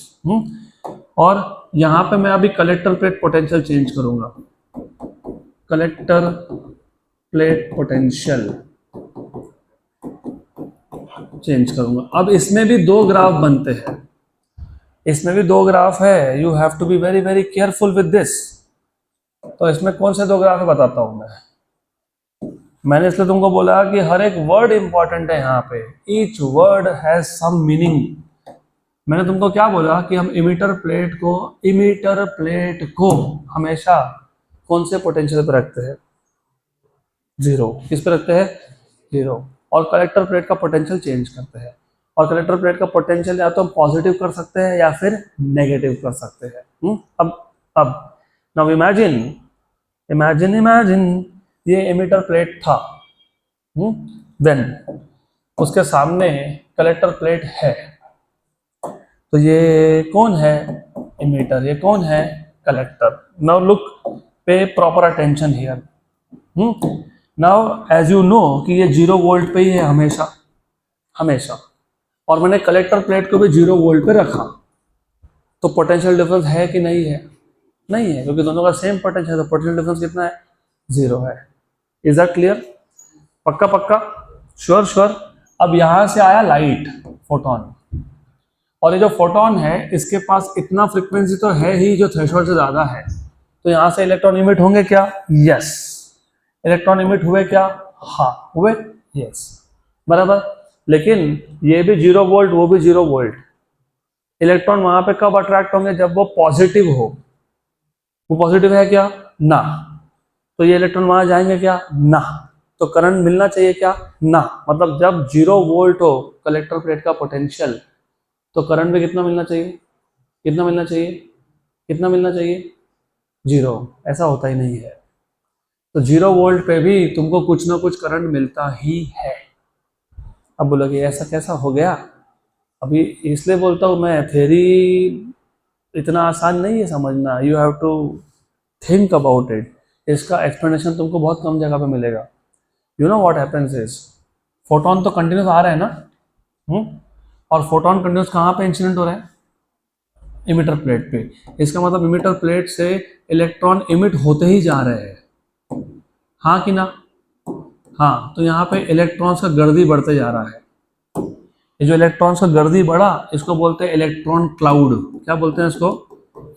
और यहाँ पे मैं अभी कलेक्टर प्लेट पोटेंशियल चेंज करूंगा. कलेक्टर प्लेट पोटेंशियल चेंज करूंगा. अब इसमें भी दो ग्राफ बनते हैं, इसमें भी दो ग्राफ है. You have to be very very careful with this. तो इसमें कौन से दो ग्राफ है बताता हूं मैं. मैंने इसलिए तुमको बोला कि हर एक वर्ड इंपॉर्टेंट है यहाँ पे. Each word has some meaning. मैंने तुमको क्या बोला कि हम इमीटर प्लेट को हमेशा कौन से पोटेंशियल पे रखते हैं? जीरो. किस पे रखते हैं? जीरो. और कलेक्टर प्लेट का पोटेंशियल चेंज करते हैं. और कलेक्टर प्लेट का पोटेंशियल या तो हम पॉजिटिव कर सकते हैं या फिर नेगेटिव कर सकते हैं. अब नाउ इमेजिन ये एमिटर प्लेट था. देन उसके सामने कलेक्टर प्लेट है. तो ये कौन है? एमिटर. ये कौन है? Collector. Now look, pay proper attention here. Now as you know कि ये 0 वोल्ट पे ही है हमेशा. और मैंने कलेक्टर प्लेट को भी 0 वोल्ट पे रखा. तो पोटेंशियल डिफरेंस है कि नहीं है? नहीं है, क्योंकि दोनों का सेम पोटेंशियल है. तो पोटेंशियल डिफरेंस कितना है? 0 है. Is that clear? पक्का पक्का, श्योर श्योर. अब यहां से आया लाइट, फोटोन. और ये जो फोटोन है इसके पास इतना फ्रीक्वेंसी तो है ही जो थ्रेशोल्ड से ज्यादा है. तो यहां से इलेक्ट्रॉन इमिट होंगे क्या? यस. इलेक्ट्रॉन इमिट हुए क्या? हाँ हुए. यस, बराबर. लेकिन ये भी 0 वोल्ट, वो भी 0 वोल्ट. इलेक्ट्रॉन वहां पे कब अट्रैक्ट होंगे? जब वो पॉजिटिव हो. वो पॉजिटिव है क्या? ना. तो ये इलेक्ट्रॉन वहां जाएंगे क्या? ना. तो करंट मिलना चाहिए क्या? ना. मतलब जब 0 वोल्ट हो कलेक्टर प्लेट का पोटेंशियल, तो करंट में कितना मिलना चाहिए? कितना मिलना चाहिए? कितना मिलना चाहिए? 0. ऐसा होता ही नहीं है. तो 0 वोल्ट पे भी तुमको कुछ ना कुछ करंट मिलता ही है. अब बोलोगे ऐसा कैसा हो गया? अभी इसलिए बोलता हूँ मैं, थ्योरी इतना आसान नहीं है समझना. You have to think about it. इसका एक्सप्लेनेशन तुमको बहुत कम जगह पे मिलेगा. You know what happens is, photon तो कंटिन्यूस आ रहा है ना. और फोटोन कंटिन्यूस कहाँ पे इंसिडेंट हो रहा है? इमिटर प्लेट पे. इसका मतलब इमिटर प्लेट से इलेक्ट्रॉन इमिट होते ही जा रहे हैं. हाँ कि ना? हाँ. तो यहाँ पे इलेक्ट्रॉन्स का गर्दी बढ़ते जा रहा है. ये जो इलेक्ट्रॉन्स का गर्दी बढ़ा, इसको बोलते हैं इलेक्ट्रॉन क्लाउड. क्या बोलते हैं इसको?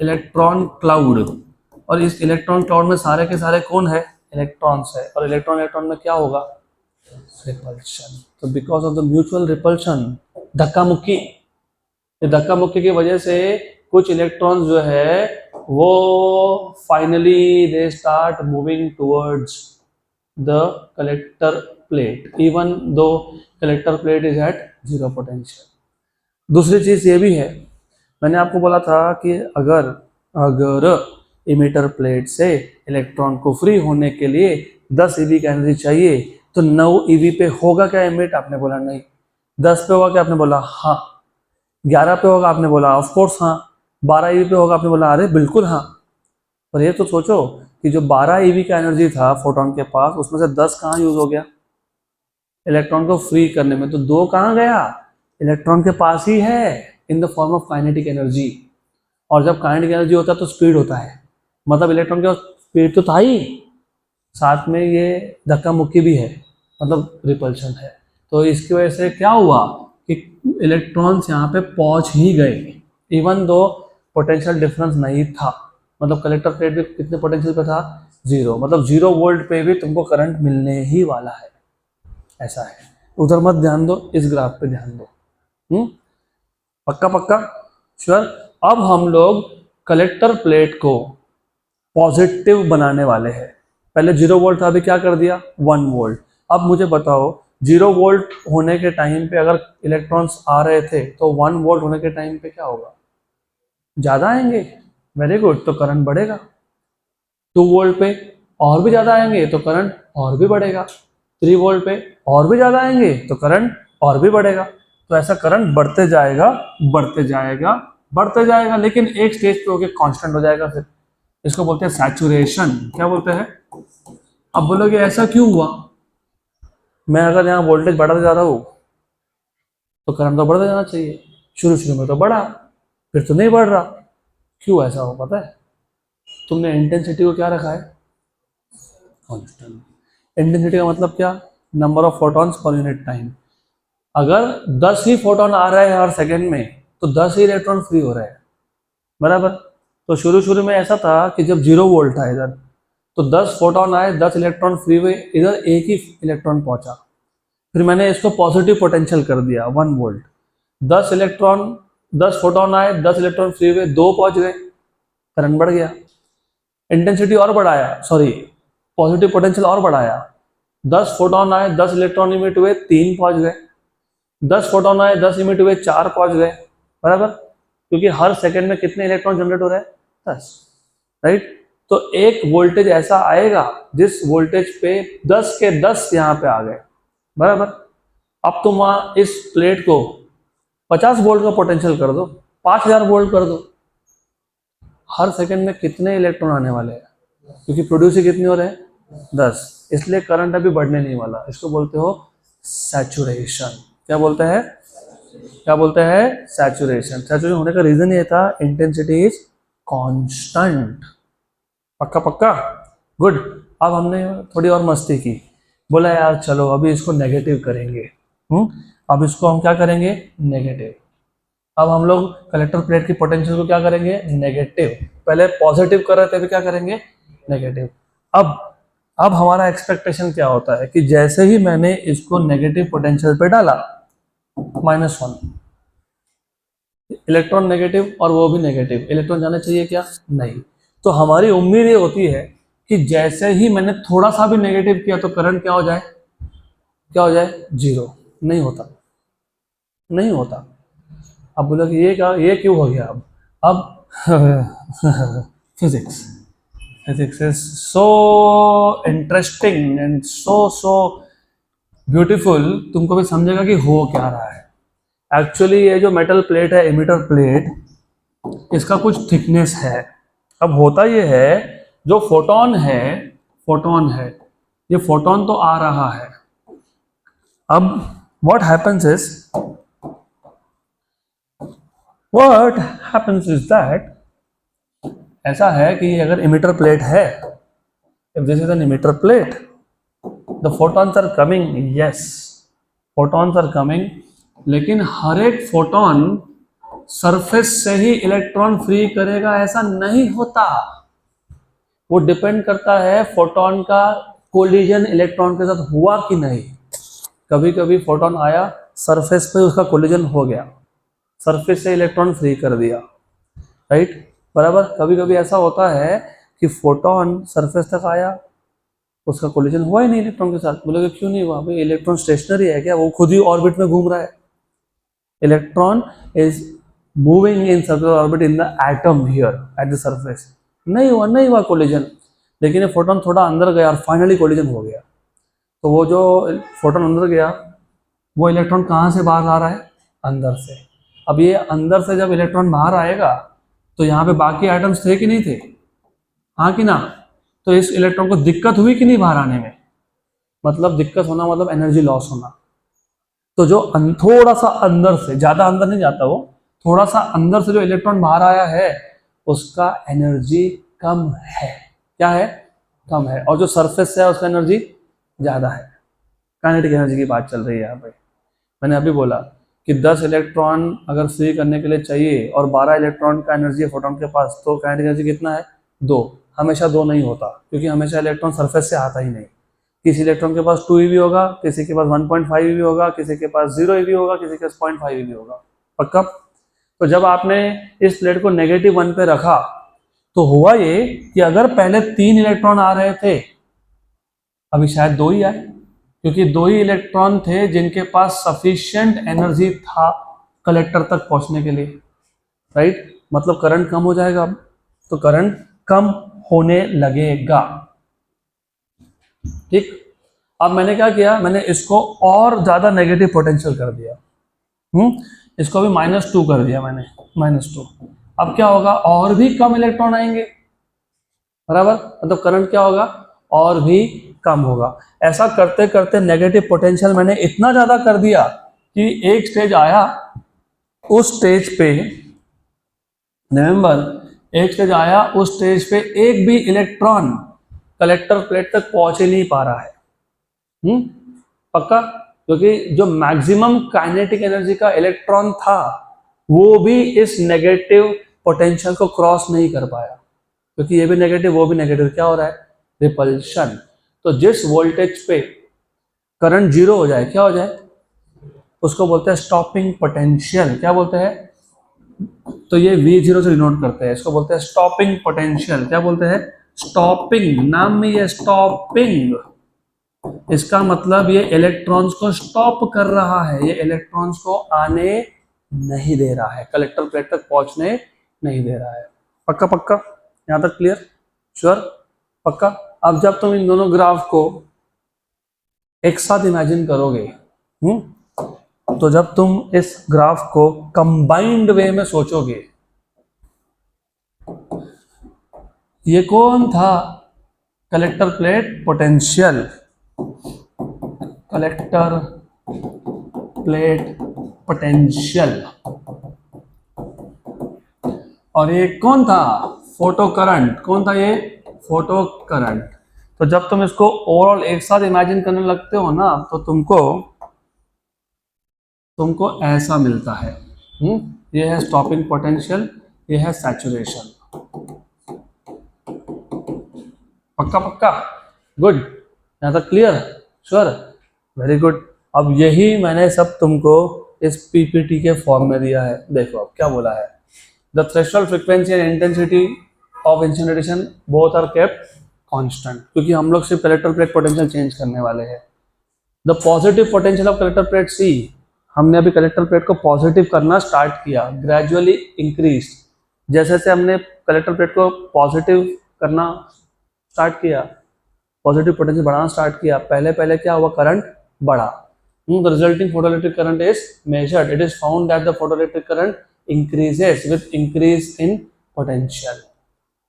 Electron cloud. और इस इलेक्ट्रॉन क्लाउड में सारे के सारे कौन है? इलेक्ट्रॉन्स है. और इलेक्ट्रॉन में क्या होगा? रिपल्शन. तो because of the mutual repulsion, धक्का मुक्की, ये धक्का मुक्की की वजह से कुछ इलेक्ट्रॉन्स जो है वो finally they start moving towards the collector plate, even though collector plate is at 0 potential. दूसरी चीज ये भी है, मैंने आपको बोला था कि अगर इमिटर प्लेट से इलेक्ट्रॉन को फ्री होने के लिए 10 eV की एनर्जी चाहिए, तो 9 eV पे होगा क्या इमिट? आपने बोला नहीं. 10 पे होगा क्या? आपने बोला हाँ. 11 पे होगा? आपने बोला ऑफ कोर्स हाँ. 12 ईवी पे होगा, आपने बोला अरे बिल्कुल हाँ। पर ये तो सोचो कि जो 12 ईवी का एनर्जी था फोटोन के पास, उसमें से 10 कहाँ यूज हो गया इलेक्ट्रॉन को फ्री करने में, तो 2 कहाँ गया, इलेक्ट्रॉन के पास ही है, इन the form of kinetic energy. और जब काइनेटिक एनर्जी होता है तो स्पीड होता है, मतलब इलेक्ट्रॉन के स्पीड तो था ही, साथ में ये धक्का मुक्की भी है, मतलब रिपल्शन है। तो इसकी वजह से क्या हुआ कि इलेक्ट्रॉन्स यहाँ पे पहुंच ही गए, इवन दो पोटेंशियल डिफरेंस नहीं था। मतलब कलेक्टर प्लेट भी कितने पोटेंशियल पे था, 0, मतलब 0 वोल्ट पे भी तुमको करंट मिलने ही वाला है, ऐसा है। उधर मत ध्यान दो, इस ग्राफ पे ध्यान दो। पक्का पक्का श्योर। अब हम लोग कलेक्टर प्लेट को पॉजिटिव बनाने वाले हैं। पहले 0 वोल्ट था, अभी क्या कर दिया 1 वोल्ट। अब मुझे बताओ 0 वोल्ट होने के टाइम पे अगर इलेक्ट्रॉन्स आ रहे थे तो 1 वोल्ट होने के टाइम पे क्या होगा, ज्यादा आएंगे, वेरी गुड, तो करंट बढ़ेगा। 2 वोल्ट पे और भी ज्यादा आएंगे तो करंट और भी बढ़ेगा। 3 वोल्ट पे और भी ज्यादा आएंगे तो करंट और भी बढ़ेगा। तो ऐसा करंट बढ़ते जाएगा, बढ़ते जाएगा, बढ़ते जाएगा, लेकिन एक स्टेज पे होके कांस्टेंट हो जाएगा। फिर इसको बोलते हैं सैचुरेशन। क्या बोलते हैं? अब बोलोगे ऐसा क्यों हुआ, मैं अगर यहाँ वोल्टेज बढ़ाता जा रहा हूँ तो करंट तो बढ़ता जाना चाहिए, शुरू शुरू में तो बढ़ा, फिर तो नहीं बढ़ रहा, क्यों ऐसा हो पता है? तुमने इंटेंसिटी को क्या रखा है, कांस्टेंट। इंटेंसिटी का मतलब क्या, number of photons per unit time. अगर 10 ही फोटोन आ रहे हैं हर सेकंड में तो 10 ही इलेक्ट्रॉन फ्री हो रहे हैं, बराबर। तो शुरू शुरू में ऐसा था कि जब 0 वोल्ट था इधर, तो 10 फोटोन आए, 10 इलेक्ट्रॉन फ्री हुए, इधर एक ही इलेक्ट्रॉन पहुंचा। फिर मैंने इसको पॉजिटिव पोटेंशियल कर दिया 1 वोल्ट। 10 इलेक्ट्रॉन, 10 फोटोन आए, 10 इलेक्ट्रॉन फ्री हुए, 2 पहुंच गए, करंट बढ़ गया। इंटेंसिटी और बढ़ाया, सॉरी पॉजिटिव पोटेंशियल और बढ़ाया, 10 फोटोन आए, 10 इलेक्ट्रॉन इमिट हुए, 3 पहुंच गए। 10 फोटोन आए, 10 इमिट हुए, 4 पहुंच गए, बराबर। क्योंकि हर सेकंड में कितने इलेक्ट्रॉन जनरेट हो रहे हैं, 10, राइट। तो एक वोल्टेज ऐसा आएगा जिस वोल्टेज पे 10 के 10 यहाँ पे आ गए, बराबर। अब तुम वहां इस प्लेट को 50 वोल्ट का पोटेंशियल कर दो, 5000 वोल्ट कर दो, हर सेकंड में कितने इलेक्ट्रॉन आने वाले हैं, क्योंकि प्रोड्यूस ही कितने हो रहे हैं, 10, इसलिए करंट अभी बढ़ने नहीं वाला। इसको बोलते हो सैचुरेशन। क्या बोलते हैं, क्या बोलते हैं, सैचुरेशन। सैचुरेशन होने का रीजन ये था, इंटेंसिटी इज कांस्टेंट। पक्का पक्का, गुड। अब हमने थोड़ी और मस्ती की, बोला यार चलो अभी इसको नेगेटिव करेंगे। अब इसको हम क्या करेंगे, नेगेटिव। अब हम लोग कलेक्टर प्लेट की पोटेंशियल को क्या करेंगे, नेगेटिव। पहले पॉजिटिव कर रहे थे, अभी क्या करेंगे, नेगेटिव। अब अब हमारा एक्सपेक्टेशन क्या होता है कि जैसे ही मैंने इसको नेगेटिव पोटेंशियल पे डाला, -1, इलेक्ट्रॉन नेगेटिव और वो भी नेगेटिव, इलेक्ट्रॉन जाना चाहिए क्या, नहीं। तो हमारी उम्मीद ये होती है कि जैसे ही मैंने थोड़ा सा भी नेगेटिव किया तो करंट क्या हो जाए, क्या हो जाए, 0। नहीं होता, नहीं होता। अब बोलो कि ये क्या, ये क्यों हो गया? अब physics, physics is so interesting and so beautiful. तुमको भी समझेगा कि हो क्या रहा है। एक्चुअली ये जो मेटल प्लेट है, इमिटर प्लेट, इसका कुछ थिकनेस है। अब होता ये है, जो फोटोन है, फोटोन है, ये फोटोन तो आ रहा है। अब what happens is, what happens is that, ऐसा है कि अगर इमिटर प्लेट है, if this is an emitter plate, the photons are coming, yes photons are coming, लेकिन हर एक फोटोन सरफेस से ही इलेक्ट्रॉन फ्री करेगा ऐसा नहीं होता। वो डिपेंड करता है फोटोन का कोलिजन इलेक्ट्रॉन के साथ हुआ कि नहीं। कभी कभी फोटोन आया, सरफेस पे उसका कोलिजन हो गया, सरफेस से इलेक्ट्रॉन फ्री कर दिया, राइट, बराबर। कभी कभी ऐसा होता है कि फोटोन सरफेस तक आया, उसका कोलिजन हुआ ही नहीं इलेक्ट्रॉन के साथ। बोलोगे क्यों नहीं हुआ? भाई इलेक्ट्रॉन स्टेशनरी है क्या, वो खुद ही ऑर्बिट में घूम रहा है। Electron is moving in circular orbit in the atom here at the surface. नहीं हुआ, नहीं हुआ कोलिजन, लेकिन ये फोटोन थोड़ा अंदर गया और फाइनली कोलिजन हो गया। तो वो जो फोटोन अंदर गया, वो इलेक्ट्रॉन कहाँ से बाहर आ रहा है, अंदर से। अब ये अंदर से जब इलेक्ट्रॉन बाहर आएगा तो यहाँ पे बाकी आइटम्स थे कि नहीं थे, हाँ कि ना? तो इस इलेक्ट्रॉन को दिक्कत हुई कि नहीं बाहर आने में, मतलब दिक्कत होना मतलब एनर्जी लॉस होना। तो जो थोड़ा सा अंदर से, ज्यादा अंदर नहीं जाता वो, थोड़ा सा अंदर से जो इलेक्ट्रॉन बाहर आया है उसका एनर्जी कम है। क्या है? कम है। और जो सरफेस से है उसका एनर्जी ज्यादा है। काइनेटिक एनर्जी की बात चल रही है यहाँ पे। मैंने अभी बोला कि 10 इलेक्ट्रॉन अगर फ्री करने के लिए चाहिए और 12 इलेक्ट्रॉन का एनर्जी है फोटोन के पास, तो काइनेटिक एनर्जी कितना है? 2। हमेशा 2 नहीं होता, क्योंकि हमेशा इलेक्ट्रॉन सरफेस से आता ही नहीं। किसी इलेक्ट्रॉन के पास 2 eV होगा, किसी के पास 1.5 eV होगा, किसी के पास 0 eV होगा, किसी के पास 0.5 eV होगा। पक्का? तो जब आपने इस प्लेट को -1 पे रखा तो हुआ ये कि अगर पहले 3 इलेक्ट्रॉन आ रहे थे, अभी शायद 2 ही आए, क्योंकि 2 ही इलेक्ट्रॉन थे जिनके पास सफिशिएंट एनर्जी था कलेक्टर तक पहुंचने के लिए, राइट? मतलब करंट कम हो जाएगा अब, तो करंट कम होने लगेगा। ठीक। अब मैंने क्या किया, मैंने इसको और ज्यादा नेगेटिव पोटेंशियल कर दिया। इसको अभी -2 कर दिया मैंने, -2। अब क्या होगा, और भी कम इलेक्ट्रॉन आएंगे, बराबर? मतलब करंट क्या होगा, और भी कम होगा। ऐसा करते करते नेगेटिव पोटेंशियल मैंने इतना ज्यादा कर दिया कि एक स्टेज आया, उस स्टेज पे, रिमेंबर, एक स्टेज आया, उस स्टेज पे एक भी इलेक्ट्रॉन कलेक्टर प्लेट तक पहुंच ही नहीं पा रहा है। पक्का? क्योंकि जो मैक्सिमम काइनेटिक एनर्जी का इलेक्ट्रॉन था वो भी इस नेगेटिव पोटेंशियल को क्रॉस नहीं कर पाया, क्योंकि ये भी नेगेटिव वो भी नेगेटिव। क्या हो रहा है? रिपल्शन। तो जिस वोल्टेज पे करंट 0 हो जाए, क्या हो जाए, उसको बोलते हैं स्टॉपिंग पोटेंशियल। क्या बोलते हैं? तो ये V0 से डिनोट करते हैं, इसको बोलते हैं स्टॉपिंग पोटेंशियल। क्या बोलते हैं? स्टॉपिंग। नाम में ये स्टॉपिंग, इसका मतलब ये इलेक्ट्रॉन्स को स्टॉप कर रहा है, ये इलेक्ट्रॉन्स को आने नहीं दे रहा है, कलेक्टर प्लेट तक पहुंचने नहीं दे रहा है। पक्का? पक्का? यहां तक क्लियर? श्योर? पक्का? अब जब तुम इन दोनों ग्राफ को एक साथ इमेजिन करोगे, तो जब तुम इस ग्राफ को कंबाइंड वे में सोचोगे, ये कौन था? Collector plate potential, collector plate potential. और ये कौन था? Photo current. कौन था ये? Photo current. तो जब तुम इसको ओवरऑल एक साथ इमेजिन करने लगते हो ना, तो तुमको ऐसा मिलता है। ये है स्टॉपिंग पोटेंशियल, ये है सैचुरेशन। पक्का? पक्का? गुड। यहाँ तक क्लियर? श्योर? Very good. अब यही मैंने सब तुमको इस पीपीटी के फॉर्म में दिया है। देखो अब क्या बोला है, the threshold frequency and intensity of incineration both are kept constant, क्योंकि हम लोग सिर्फ कलेक्टर प्लेट पोटेंशियल चेंज करने वाले हैं। The positive potential of collector plate C, हमने अभी कलेक्टर प्लेट को पॉजिटिव करना स्टार्ट किया, ग्रेजुअली इंक्रीज। जैसे जैसे हमने कलेक्टर प्लेट को पॉजिटिव करना स्टार्ट किया, पॉजिटिव पोटेंशियल बढ़ाना स्टार्ट किया, पहले पहले क्या हुआ, करंट बढ़ा। The resulting photoelectric current is measured. It is found that the photoelectric current increases with increase in potential.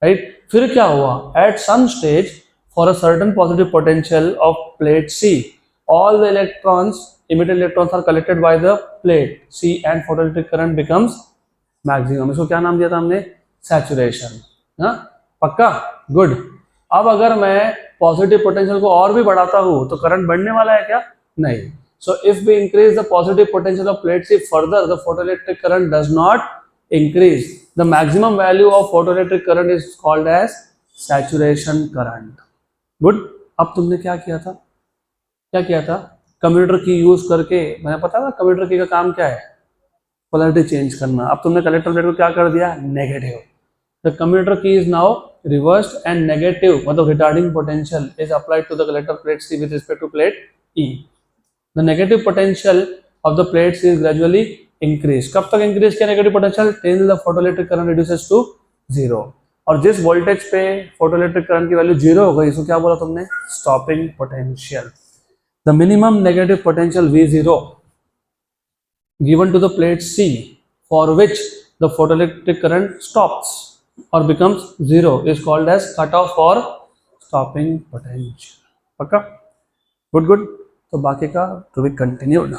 Right? फिर क्या हुआ? At some stage, for a certain positive potential of plate C, all the electrons, emitted electrons are collected by the plate C and photoelectric current becomes maximum. इसको क्या नाम दिया था हमने? Saturation. हाँ? पक्का? Good. अब अगर मैं पॉजिटिव पोटेंशियल को और भी बढ़ाता हूँ तो करंट बढ़ने वाला है क्या? नहीं। So if we increase the positive potential of plate C further, the photoelectric current does not increase. The maximum value of photoelectric current is called as saturation current. Good. अब तुमने क्या किया था? क्या किया था? कम्यूटेटर की यूज करके, मैंने पता था कम्यूटेटर की का काम क्या है, पोलैरिटी चेंज करना। अब तुमने कलेक्टर प्लेट को क्या कर दिया? नेगेटिव। द कम्यूटेटर की is now reversed and negative, मतलब retarding potential is applied to the collector plate C with respect to plate E. The negative potential of the plate C is gradually increased. कब तक increase किया negative potential? Till the photoelectric current reduces to 0. और जिस voltage पे photoelectric current की value 0 हो गई, इसको क्या बोला तुमने? Stopping potential. The minimum negative potential V0 given to the plate C, for which the photoelectric current stops or becomes zero is called as cutoff or stopping potential. पक्का? Good, good. तो बाकी का to be continued.